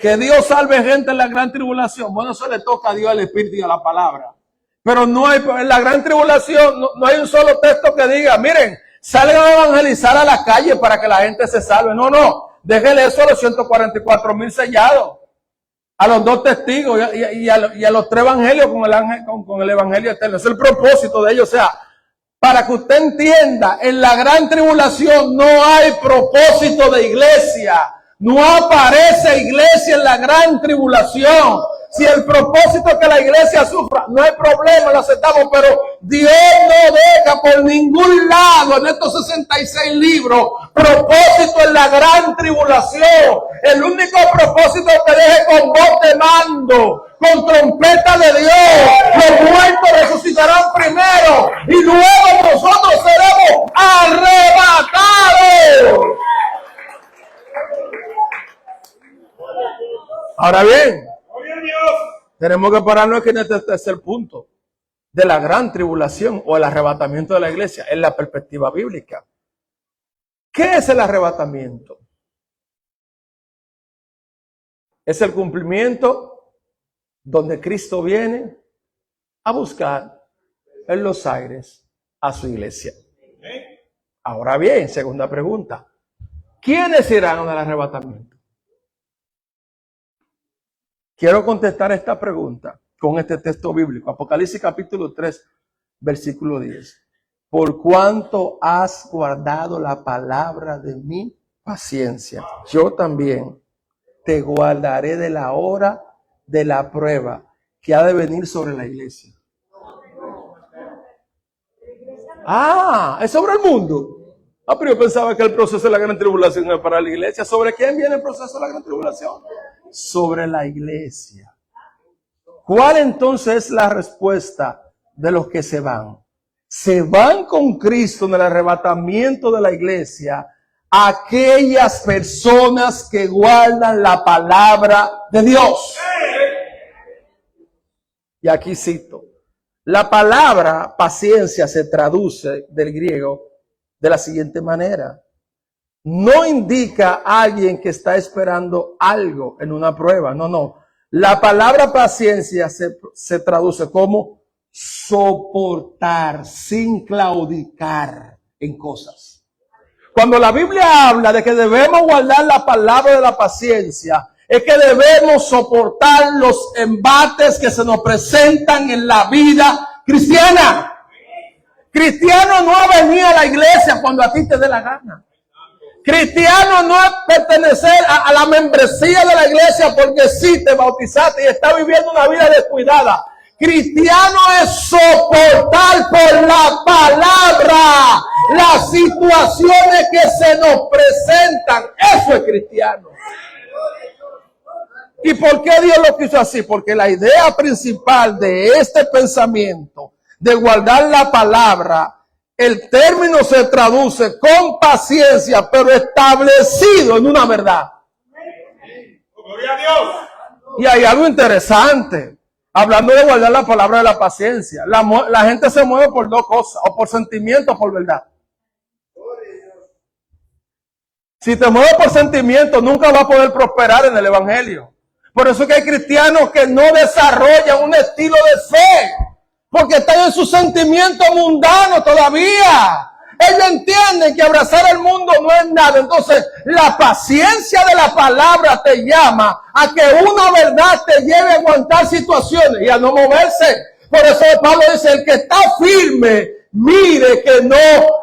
Que Dios salve gente en la gran tribulación. Bueno, eso le toca a Dios, al Espíritu y a la palabra. Pero no hay, en la gran tribulación no hay un solo texto que diga, miren, salgan a evangelizar a la calle para que la gente se salve. No. Déjenle eso a los 144,000 sellados. A los 2 testigos y a los 3 evangelios con el evangelio eterno. Ese es el propósito de ellos. O sea, para que usted entienda, en la gran tribulación no hay propósito de iglesia. No aparece iglesia en la gran tribulación. Si el propósito es que la iglesia sufra, no hay problema, lo aceptamos, pero Dios no deja por ningún lado en estos 66 libros propósito en la gran tribulación. El único propósito que deje con voz de mando, con trompeta de Dios. Los muertos resucitarán primero y luego nosotros seremos arrebatados. Ahora bien, tenemos que pararnos aquí en este tercer punto de la gran tribulación o el arrebatamiento de la iglesia en la perspectiva bíblica. ¿Qué es el arrebatamiento? Es el cumplimiento donde Cristo viene a buscar en los aires a su iglesia. Ahora bien, segunda pregunta. ¿Quiénes irán al arrebatamiento? Quiero contestar esta pregunta con este texto bíblico. Apocalipsis capítulo 3, versículo 10. Por cuanto has guardado la palabra de mi paciencia, yo también te guardaré de la hora de la prueba que ha de venir sobre la iglesia. Es sobre el mundo. Pero yo pensaba que el proceso de la gran tribulación era para la iglesia. ¿Sobre quién viene el proceso de la gran tribulación? Sobre la iglesia. ¿Cuál entonces es la respuesta de los que se van? Se van con Cristo en el arrebatamiento de la iglesia aquellas personas que guardan la palabra de Dios. Y aquí cito. La palabra paciencia se traduce del griego de la siguiente manera. No indica a alguien que está esperando algo en una prueba. No. La palabra paciencia se traduce como soportar sin claudicar en cosas. Cuando la Biblia habla de que debemos guardar la palabra de la paciencia, es que debemos soportar los embates que se nos presentan en la vida cristiana. Cristiano no es venir a la iglesia cuando a ti te dé la gana. Cristiano no es pertenecer a la membresía de la iglesia porque sí te bautizaste y estás viviendo una vida descuidada. Cristiano es soportar por la palabra las situaciones que se nos presentan. Eso es cristiano. ¿Y por qué Dios lo quiso así? Porque la idea principal de este pensamiento de guardar la palabra, el término se traduce con paciencia, pero establecido en una verdad. Gloria a Dios. Y hay algo interesante, hablando de guardar la palabra de la paciencia. La gente se mueve por dos cosas, o por sentimiento o por verdad. Si te mueves por sentimiento, nunca vas a poder prosperar en el evangelio. Por eso es que hay cristianos que no desarrollan un estilo de fe, porque están en su sentimiento mundano todavía. Ellos entienden que abrazar el mundo no es nada. Entonces, la paciencia de la palabra te llama a que una verdad te lleve a aguantar situaciones y a no moverse. Por eso Pablo dice, el que está firme, mire que no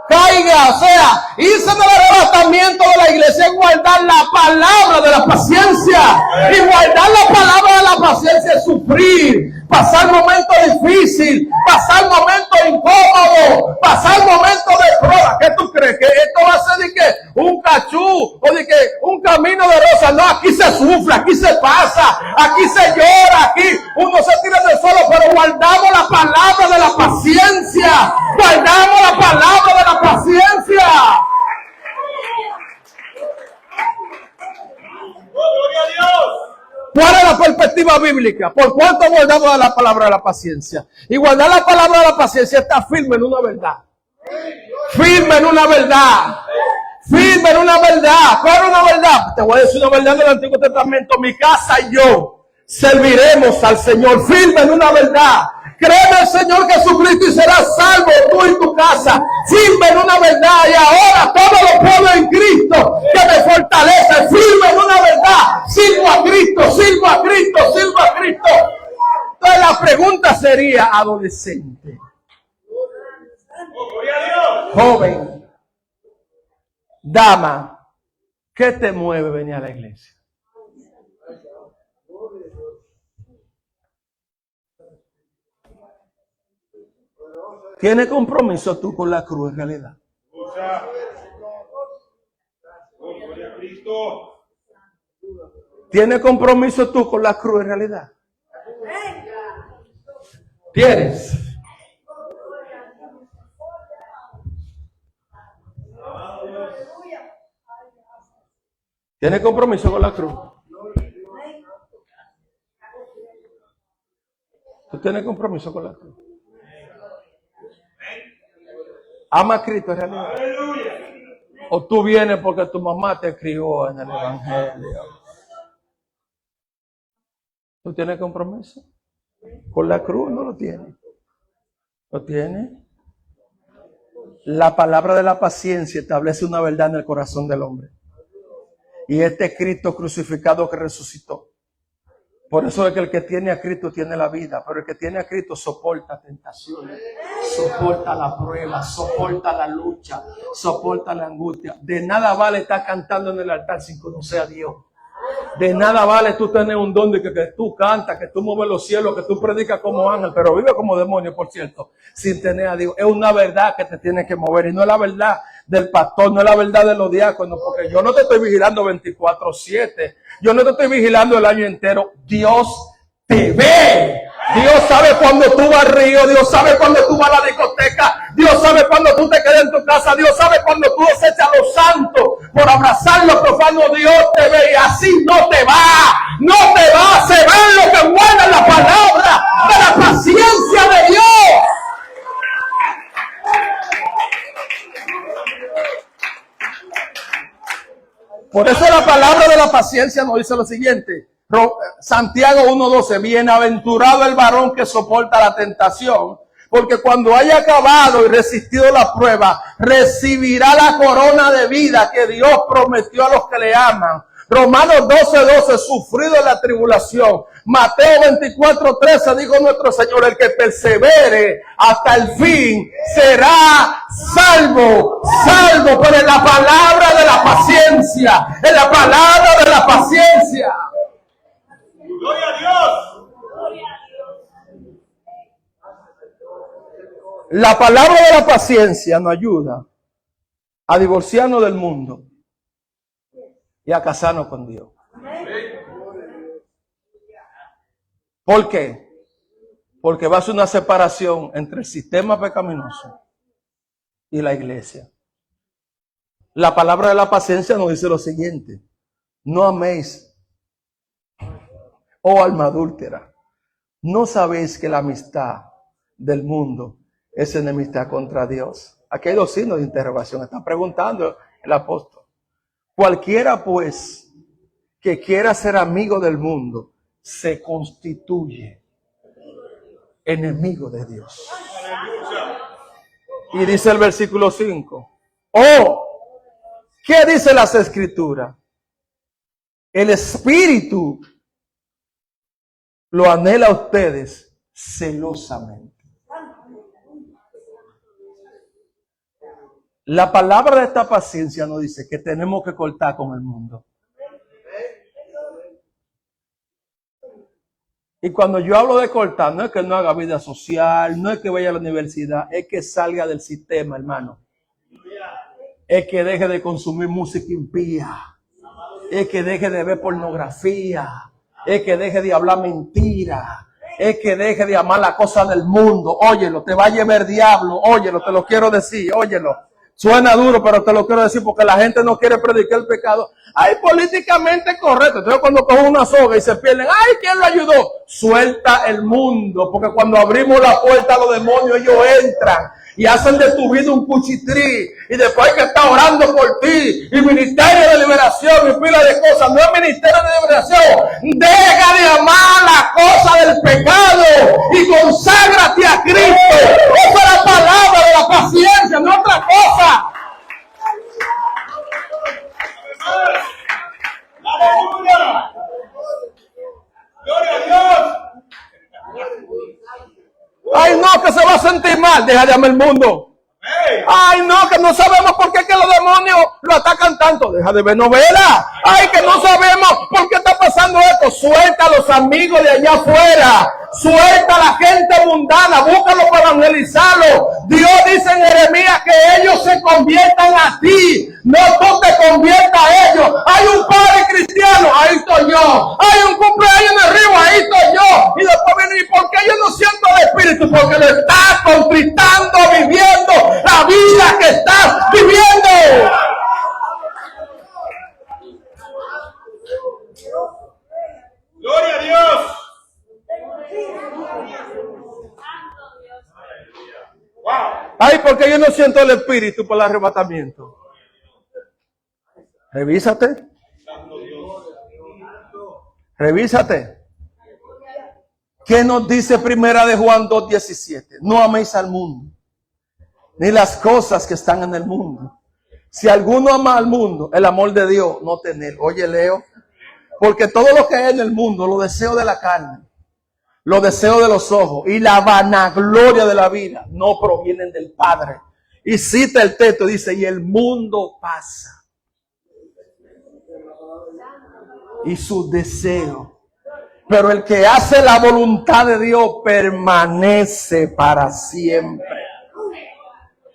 caiga. O sea, irse del arrebatamiento de la iglesia es guardar la palabra de la paciencia. Y guardar la palabra de la paciencia es sufrir, pasar momentos difíciles, pasar momentos incómodos, pasar momentos de prueba. ¿Qué tú crees? ¿Que esto va a ser de que un cachú o de que un camino de rosa? No, aquí se sufre, aquí se pasa, aquí se llora, aquí uno se tira del suelo, pero guardamos la palabra de la paciencia. Guardamos la palabra de la paciencia. ¡Gloria a Dios! ¿Cuál es la perspectiva bíblica? ¿Por cuánto guardamos la palabra de la paciencia? Y guardar la palabra de la paciencia está firme en una verdad. Firme en una verdad. Firme en una verdad. ¿Cuál es una verdad? Te voy a decir una verdad del Antiguo Testamento. Mi casa y yo serviremos al Señor. Firme en una verdad. Créeme al Señor Jesucristo y serás salvo tú y tu casa. Firme en una verdad. Y ahora todo lo puedo en Cristo que me fortalece. Firme en una verdad. Sirvo a Cristo, sirvo a Cristo, sirvo a Cristo. Entonces la pregunta sería, adolescente, joven, dama, ¿qué te mueve venir a la iglesia? ¿Tienes compromiso tú con la cruz en realidad? ¿Tienes compromiso tú con la cruz en realidad? ¿Tienes? ¿Tienes compromiso con la cruz? ¿Tú tienes compromiso con la cruz? ¿Ama a Cristo en realidad? ¿O tú vienes porque tu mamá te crió en el evangelio? ¿Tú tienes compromiso? Con la cruz no lo tienes. ¿Lo tienes? La palabra de la paciencia establece una verdad en el corazón del hombre. Y este Cristo crucificado que resucitó. Por eso es que el que tiene a Cristo tiene la vida, pero el que tiene a Cristo soporta tentaciones, soporta la prueba, soporta la lucha, soporta la angustia. De nada vale estar cantando en el altar sin conocer a Dios. De nada vale tú tener un don de que tú cantas, que tú mueves los cielos, que tú predicas como ángel, pero vive como demonio, por cierto, sin tener a Dios. Es una verdad que te tiene que mover y no es la verdad del pastor, no es la verdad de los diáconos, porque yo no te estoy vigilando 24/7, yo no te estoy vigilando el año entero. Dios te ve. Dios sabe cuando tú vas al río, Dios sabe cuando tú vas a la discoteca, Dios sabe cuando tú te quedas en tu casa, Dios sabe cuando tú desechas a los santos por abrazar lo profano. Dios te ve y así no te va, no te va, se va en lo que guarda la palabra de la paciencia de Dios. Por eso la palabra de la paciencia nos dice lo siguiente. Santiago 1:12, bienaventurado el varón que soporta la tentación, porque cuando haya acabado y resistido la prueba, recibirá la corona de vida que Dios prometió a los que le aman. Romanos 12:12, sufrido en la tribulación. Mateo 24:13, dijo nuestro Señor, el que persevere hasta el fin será salvo. Salvo, pero en la palabra de la paciencia, en la palabra de la paciencia. ¡Gloria a Dios! La palabra de la paciencia nos ayuda a divorciarnos del mundo y a casarnos con Dios. ¿Por qué? Porque va a ser una separación entre el sistema pecaminoso y la iglesia. La palabra de la paciencia nos dice lo siguiente: no améis, oh alma adúltera, ¿no sabéis que la amistad del mundo es enemistad contra Dios? Aquí hay dos signos de interrogación. Está preguntando el apóstol. Cualquiera pues que quiera ser amigo del mundo se constituye enemigo de Dios. Y dice el versículo 5. Oh, ¿qué dice las Escrituras? El Espíritu lo anhela a ustedes celosamente. La palabra de esta paciencia nos dice que tenemos que cortar con el mundo. Y cuando yo hablo de cortar, no es que no haga vida social, no es que vaya a la universidad, es que salga del sistema, hermano. Es que deje de consumir música impía. Es que deje de ver pornografía. Es que deje de hablar mentira. Es que deje de amar la cosa del mundo. Óyelo, te va a llevar el diablo. Óyelo, te lo quiero decir. Óyelo. Suena duro, pero te lo quiero decir porque la gente no quiere predicar el pecado. Ay, políticamente correcto. Entonces cuando cogen una soga y se pierden, ay, ¿quién lo ayudó? Suelta el mundo, porque cuando abrimos la puerta a los demonios, ellos entran y hacen de tu vida un cuchitrí. Y después hay que estar orando por ti. Y ministerio de liberación y pila de cosas. No es ministerio de liberación. Deja de amar la cosa del pecado y conságrate a Cristo. Esa es la palabra de la paciencia, no otra cosa. ¡Aleluya! ¡Gloria a Dios! Ay, no, que se va a sentir mal. Deja de amar el mundo. Ay, no, que no sabemos por qué que los demonios lo atacan tanto. Deja de ver novelas. Ay, que no sabemos por qué está pasando esto. Suelta a los amigos de allá afuera. Suelta a la gente mundana. Búscalo para evangelizarlo. Dios dice en Jeremías que ellos se conviertan a ti. No tú te conviertas a ellos. Hay un padre cristiano. Ahí estoy yo. Hay un cumpleaños en el río. Ahí estoy yo. Y después viene, ¿y por qué yo no siento el Espíritu? Porque lo estás contristando, viviendo la vida que estás viviendo. ¡Gloria a Dios! ¡Wow! Ay, porque yo no siento el Espíritu por el arrebatamiento. Revísate. Revísate. ¿Qué nos dice Primera de Juan 2:17? No améis al mundo, ni las cosas que están en el mundo. Si alguno ama al mundo, el amor de Dios no tener. Oye, Leo, porque todo lo que hay en el mundo, los deseos de la carne, los deseos de los ojos y la vanagloria de la vida no provienen del Padre. Y cita el texto, dice, y el mundo pasa. y sus deseos. Pero el que hace la voluntad de Dios permanece para siempre.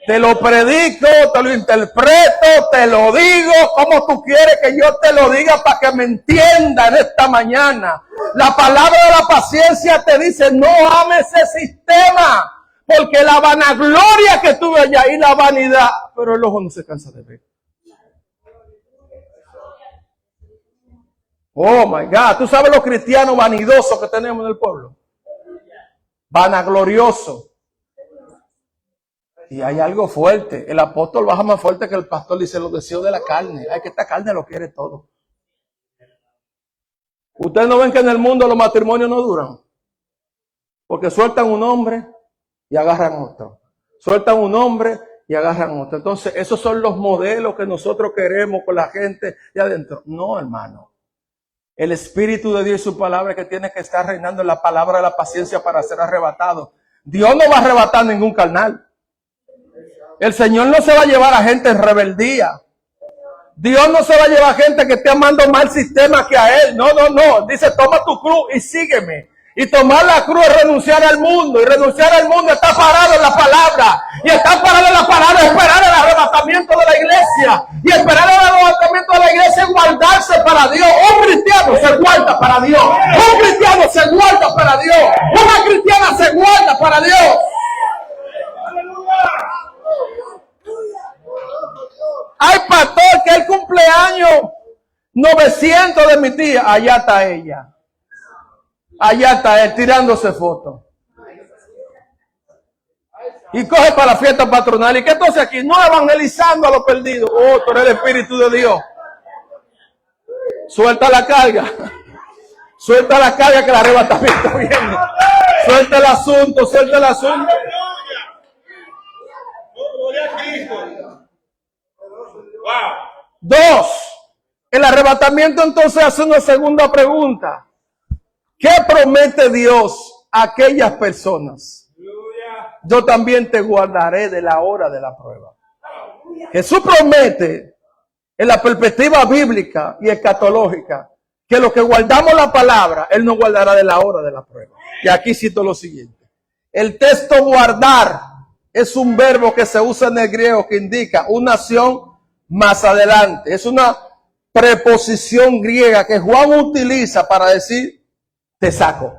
Te lo predico, te lo interpreto, te lo digo como tú quieres que yo te lo diga para que me entiendan esta mañana. La palabra de la paciencia te dice, no ames ese sistema, porque la vanagloria que tuve allá y la vanidad, pero el ojo no se cansa de ver. Oh my God, tú sabes los cristianos vanidosos que tenemos en el pueblo. Vanaglorioso. Y hay algo fuerte. El apóstol baja más fuerte que el pastor. Dice los deseos de la carne. Ay, que esta carne lo quiere todo. Ustedes no ven que en el mundo los matrimonios no duran. Porque sueltan un hombre y agarran otro. Sueltan un hombre y agarran otro. Entonces, esos son los modelos que nosotros queremos con la gente de adentro. No, hermano. El Espíritu de Dios y su palabra que tiene que estar reinando en la palabra de la paciencia para ser arrebatado. Dios no va a arrebatar ningún carnal. El Señor no se va a llevar a gente en rebeldía. Dios no se va a llevar a gente que esté amando más el sistema que a Él. No, no, no. Dice, toma tu cruz y sígueme. Y tomar la cruz es renunciar al mundo. Y renunciar al mundo está parado en la palabra. Y está parado en la palabra, esperar el arrebatamiento de la iglesia. Y esperar el arrebatamiento de la iglesia es guardarse para Dios. Un cristiano se guarda para Dios. Un cristiano se guarda para Dios. Una cristiana se guarda para Dios. Ay, pastor, que el cumpleaños 900 de mi tía. Allá está ella. Allá está él tirándose fotos. Y coge para la fiesta patronal. ¿Y qué entonces aquí? No evangelizando a los perdidos. Oh, tú eres el Espíritu de Dios. Suelta la carga. Suelta la carga que el arrebatamiento viene. Suelta el asunto, suelta el asunto. Gloria a Cristo. Dos, el arrebatamiento entonces hace una segunda pregunta. ¿Qué promete Dios a aquellas personas? Yo también te guardaré de la hora de la prueba. Jesús promete, en la perspectiva bíblica y escatológica, que los que guardamos la palabra, Él nos guardará de la hora de la prueba. Y aquí cito lo siguiente. El texto guardar es un verbo que se usa en el griego que indica una acción más adelante. Es una preposición griega que Juan utiliza para decir te saco.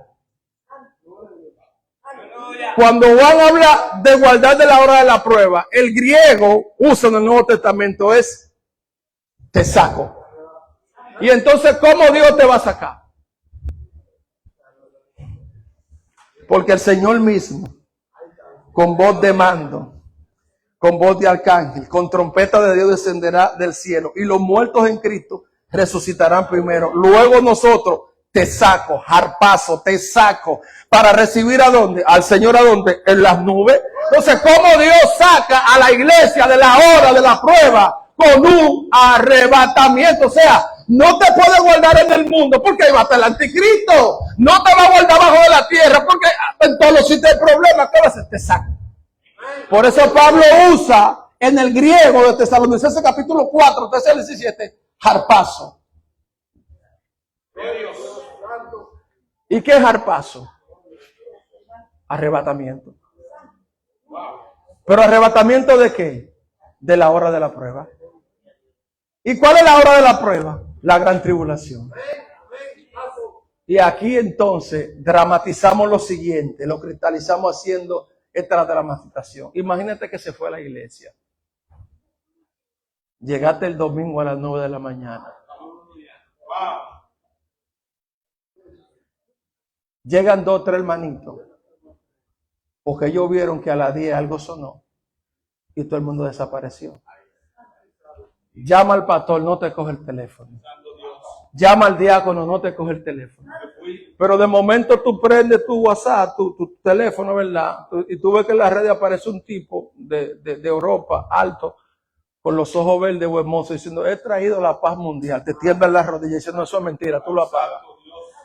Cuando Juan habla de guardar de la hora de la prueba, el griego usa en el Nuevo Testamento es te saco. Y entonces, ¿cómo Dios te va a sacar? Porque el Señor mismo, con voz de mando, con voz de arcángel, con trompeta de Dios descenderá del cielo y los muertos en Cristo resucitarán primero. Luego nosotros te saco, harpazo, te saco para recibir ¿a dónde? Al Señor ¿a dónde? En las nubes. Entonces, ¿cómo Dios saca a la iglesia de la hora de la prueba? Con un arrebatamiento. O sea, no te puedes guardar en el mundo porque ahí va a estar el anticristo. No te va a guardar bajo de la tierra porque en todos los sitios hay problemas. ¿Qué va a hacer? Te saco. Por eso Pablo usa en el griego de Tesalonicenses capítulo 4, 13 al 17, harpazo. ¿Y qué es harpazo? Arrebatamiento. ¿Pero arrebatamiento de qué? De la hora de la prueba. ¿Y cuál es la hora de la prueba? La gran tribulación. Y aquí entonces dramatizamos lo siguiente, lo cristalizamos haciendo esta dramatización. Imagínate que se fue a la iglesia. Llegaste el domingo a las 9 de la mañana. Llegan 2 o 3 hermanitos. Porque ellos vieron que a las 10 algo sonó. Y todo el mundo desapareció. Llama al pastor, no te coge el teléfono. Llama al diácono, no te coge el teléfono. Pero de momento tú prendes tu WhatsApp, tu teléfono, ¿verdad? Y tú ves que en la red aparece un tipo de Europa, alto, con los ojos verdes o hermosos, diciendo, he traído la paz mundial. Te tiemblan las rodillas diciendo, eso es mentira, tú lo apagas.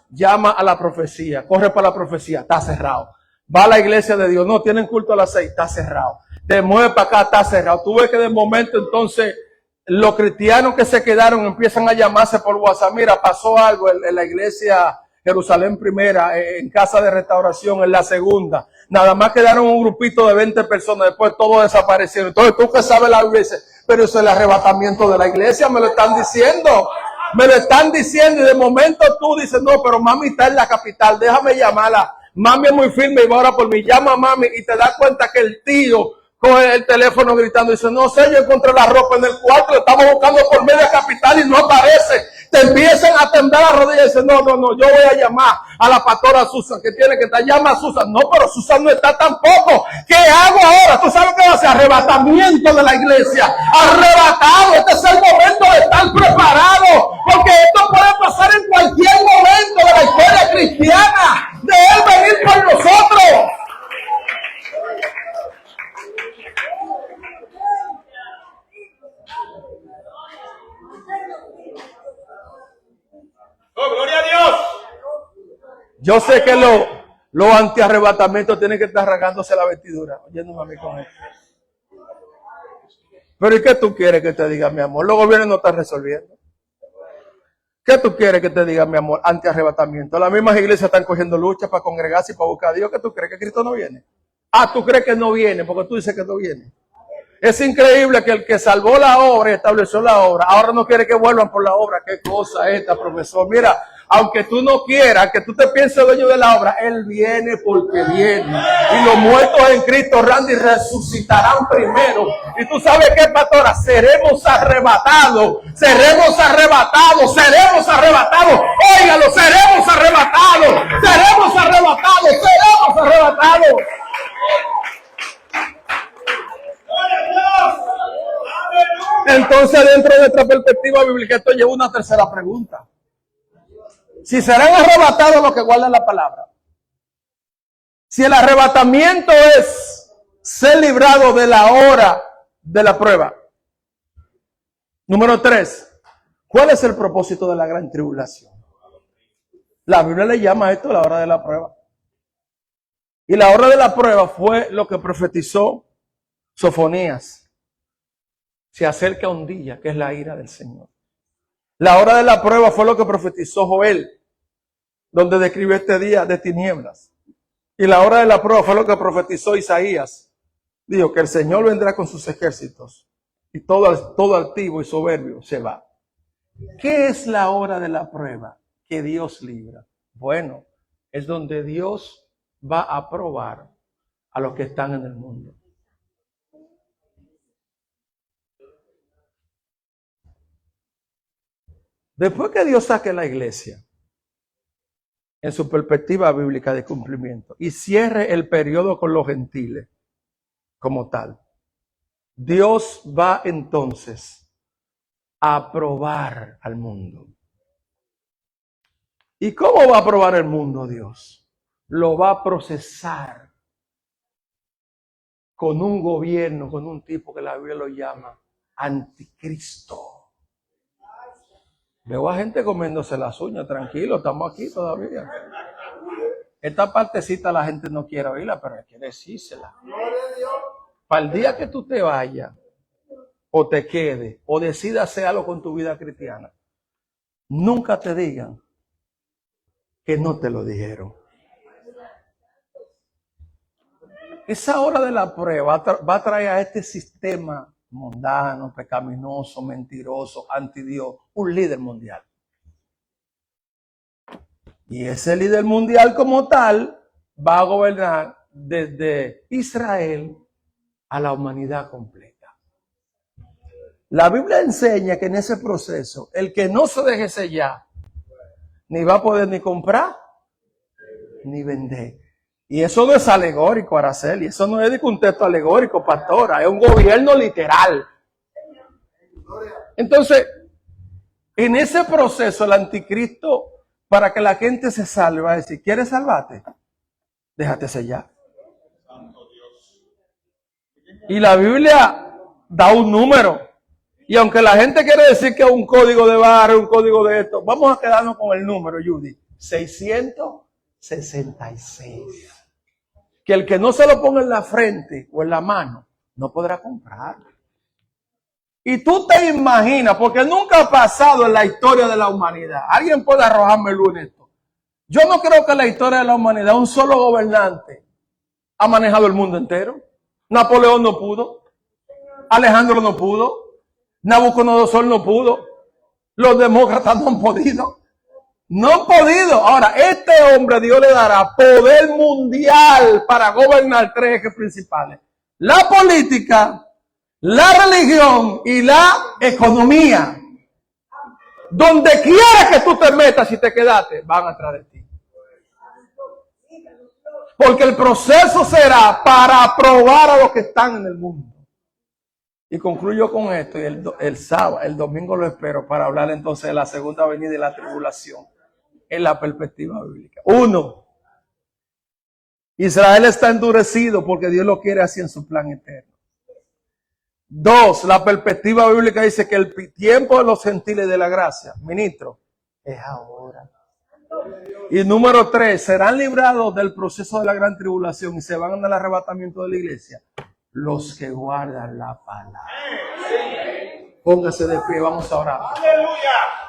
Llama a la profecía, corre para la profecía, está cerrado. Va a la iglesia de Dios, no, tienen culto a las 6, está cerrado. Te mueve para acá, está cerrado. Tú ves que de momento entonces los cristianos que se quedaron empiezan a llamarse por WhatsApp. Mira, pasó algo en la iglesia Jerusalén primera, en casa de restauración, en la segunda. Nada más quedaron un grupito de 20 personas, después todos desaparecieron. Entonces tú que sabes la iglesia, pero eso es el arrebatamiento de la iglesia, me lo están diciendo. Me lo están diciendo y de momento tú dices, no, pero mami está en la capital, déjame llamarla. Mami es muy firme y va ahora por mí. Llama a mami y te das cuenta que el tío coge el teléfono gritando y dice, no sé, yo encontré la ropa en el cuarto, estamos buscando por media capital y no aparece. Te empiezan a temblar las rodillas y dicen, no, yo voy a llamar a la pastora Susan, que tiene que estar, llama a Susan. No, pero Susan no está tampoco. ¿Qué hago ahora? ¿Tú sabes qué va a hacer? Arrebatamiento de la iglesia. Arrebatado. Este es el momento de estar preparado, porque esto puede pasar en cualquier momento de la historia cristiana, de Él venir por nosotros. ¡Oh, gloria a Dios! Yo sé que los antiarrebatamientos tienen que estar rasgándose la vestidura, oyéndome a mí con esto. Pero ¿y qué tú quieres que te diga, mi amor? Los gobiernos no están resolviendo. ¿Qué tú quieres que te diga, mi amor? Antiarrebatamiento. Las mismas iglesias están cogiendo lucha para congregarse y para buscar a Dios. ¿Qué tú crees? ¿Que Cristo no viene? Ah, tú crees que no viene porque tú dices que no viene. Es increíble que el que salvó la obra y estableció la obra, ahora no quiere que vuelvan por la obra. ¿Qué cosa esta, profesor? Mira, aunque tú no quieras, que tú te pienses dueño de la obra, Él viene porque viene. Y los muertos en Cristo, Randy, resucitarán primero. Y tú sabes qué, pastora, seremos arrebatados, seremos arrebatados, seremos arrebatados. Óigalo, seremos arrebatados, seremos arrebatados, seremos arrebatados. Entonces, dentro de nuestra perspectiva bíblica, esto lleva una tercera pregunta. Si serán arrebatados los que guardan la palabra. Si el arrebatamiento es ser librado de la hora de la prueba. Número 3. ¿Cuál es el propósito de la gran tribulación? La Biblia le llama a esto la hora de la prueba. Y la hora de la prueba fue lo que profetizó Sofonías. Se acerca un día que es la ira del Señor. La hora de la prueba fue lo que profetizó Joel, donde describió este día de tinieblas. Y la hora de la prueba fue lo que profetizó Isaías. Dijo que el Señor vendrá con sus ejércitos y todo altivo y soberbio se va. ¿Qué es la hora de la prueba que Dios libra? Bueno, es donde Dios va a probar a los que están en el mundo. Después que Dios saque la iglesia en su perspectiva bíblica de cumplimiento y cierre el periodo con los gentiles como tal, Dios va entonces a probar al mundo. ¿Y cómo va a probar el mundo Dios? Lo va a procesar con un gobierno, con un tipo que la Biblia lo llama anticristo. Veo a gente comiéndose las uñas, tranquilo, estamos aquí todavía. Esta partecita la gente no quiere oírla, pero hay que decírsela. Para el día que tú te vayas, o te quedes, o decidas hacer algo con tu vida cristiana, nunca te digan que no te lo dijeron. Esa hora de la prueba va a traer a este sistema mundano, pecaminoso, mentiroso, anti Dios, un líder mundial. Y ese líder mundial como tal va a gobernar desde Israel a la humanidad completa. La Biblia enseña que en ese proceso, el que no se deje sellar, ni va a poder ni comprar, ni vender. Y eso no es alegórico, Araceli. Eso no es de un texto alegórico, pastora. Es un gobierno literal. Entonces, en ese proceso, el anticristo, para que la gente se salve, va a decir, ¿quieres salvarte? Déjate sellar. Y la Biblia da un número. Y aunque la gente quiere decir que es un código de barra, un código de esto, vamos a quedarnos con el número, Judy. 666. Que el que no se lo ponga en la frente o en la mano, no podrá comprar. Y tú te imaginas, porque nunca ha pasado en la historia de la humanidad. Alguien puede arrojarme luz en esto. Yo no creo que en la historia de la humanidad un solo gobernante ha manejado el mundo entero. Napoleón no pudo. Alejandro no pudo. Nabucodonosor no pudo. Los demócratas no han podido. No han podido. Ahora, este hombre Dios le dará poder mundial para gobernar tres ejes principales. La política, la religión y la economía. Donde quiera que tú te metas y te quedaste, van atrás de ti. Porque el proceso será para probar a los que están en el mundo. Y concluyo con esto, y el domingo lo espero para hablar entonces de la segunda venida y la tribulación en la perspectiva bíblica. 1. Israel está endurecido porque Dios lo quiere así en su plan eterno. 2. La perspectiva bíblica dice que el tiempo de los gentiles de la gracia, ministro, es ahora. Y número 3, serán librados del proceso de la gran tribulación y se van al arrebatamiento de la iglesia los que guardan la palabra. Póngase de pie, vamos a orar. Aleluya.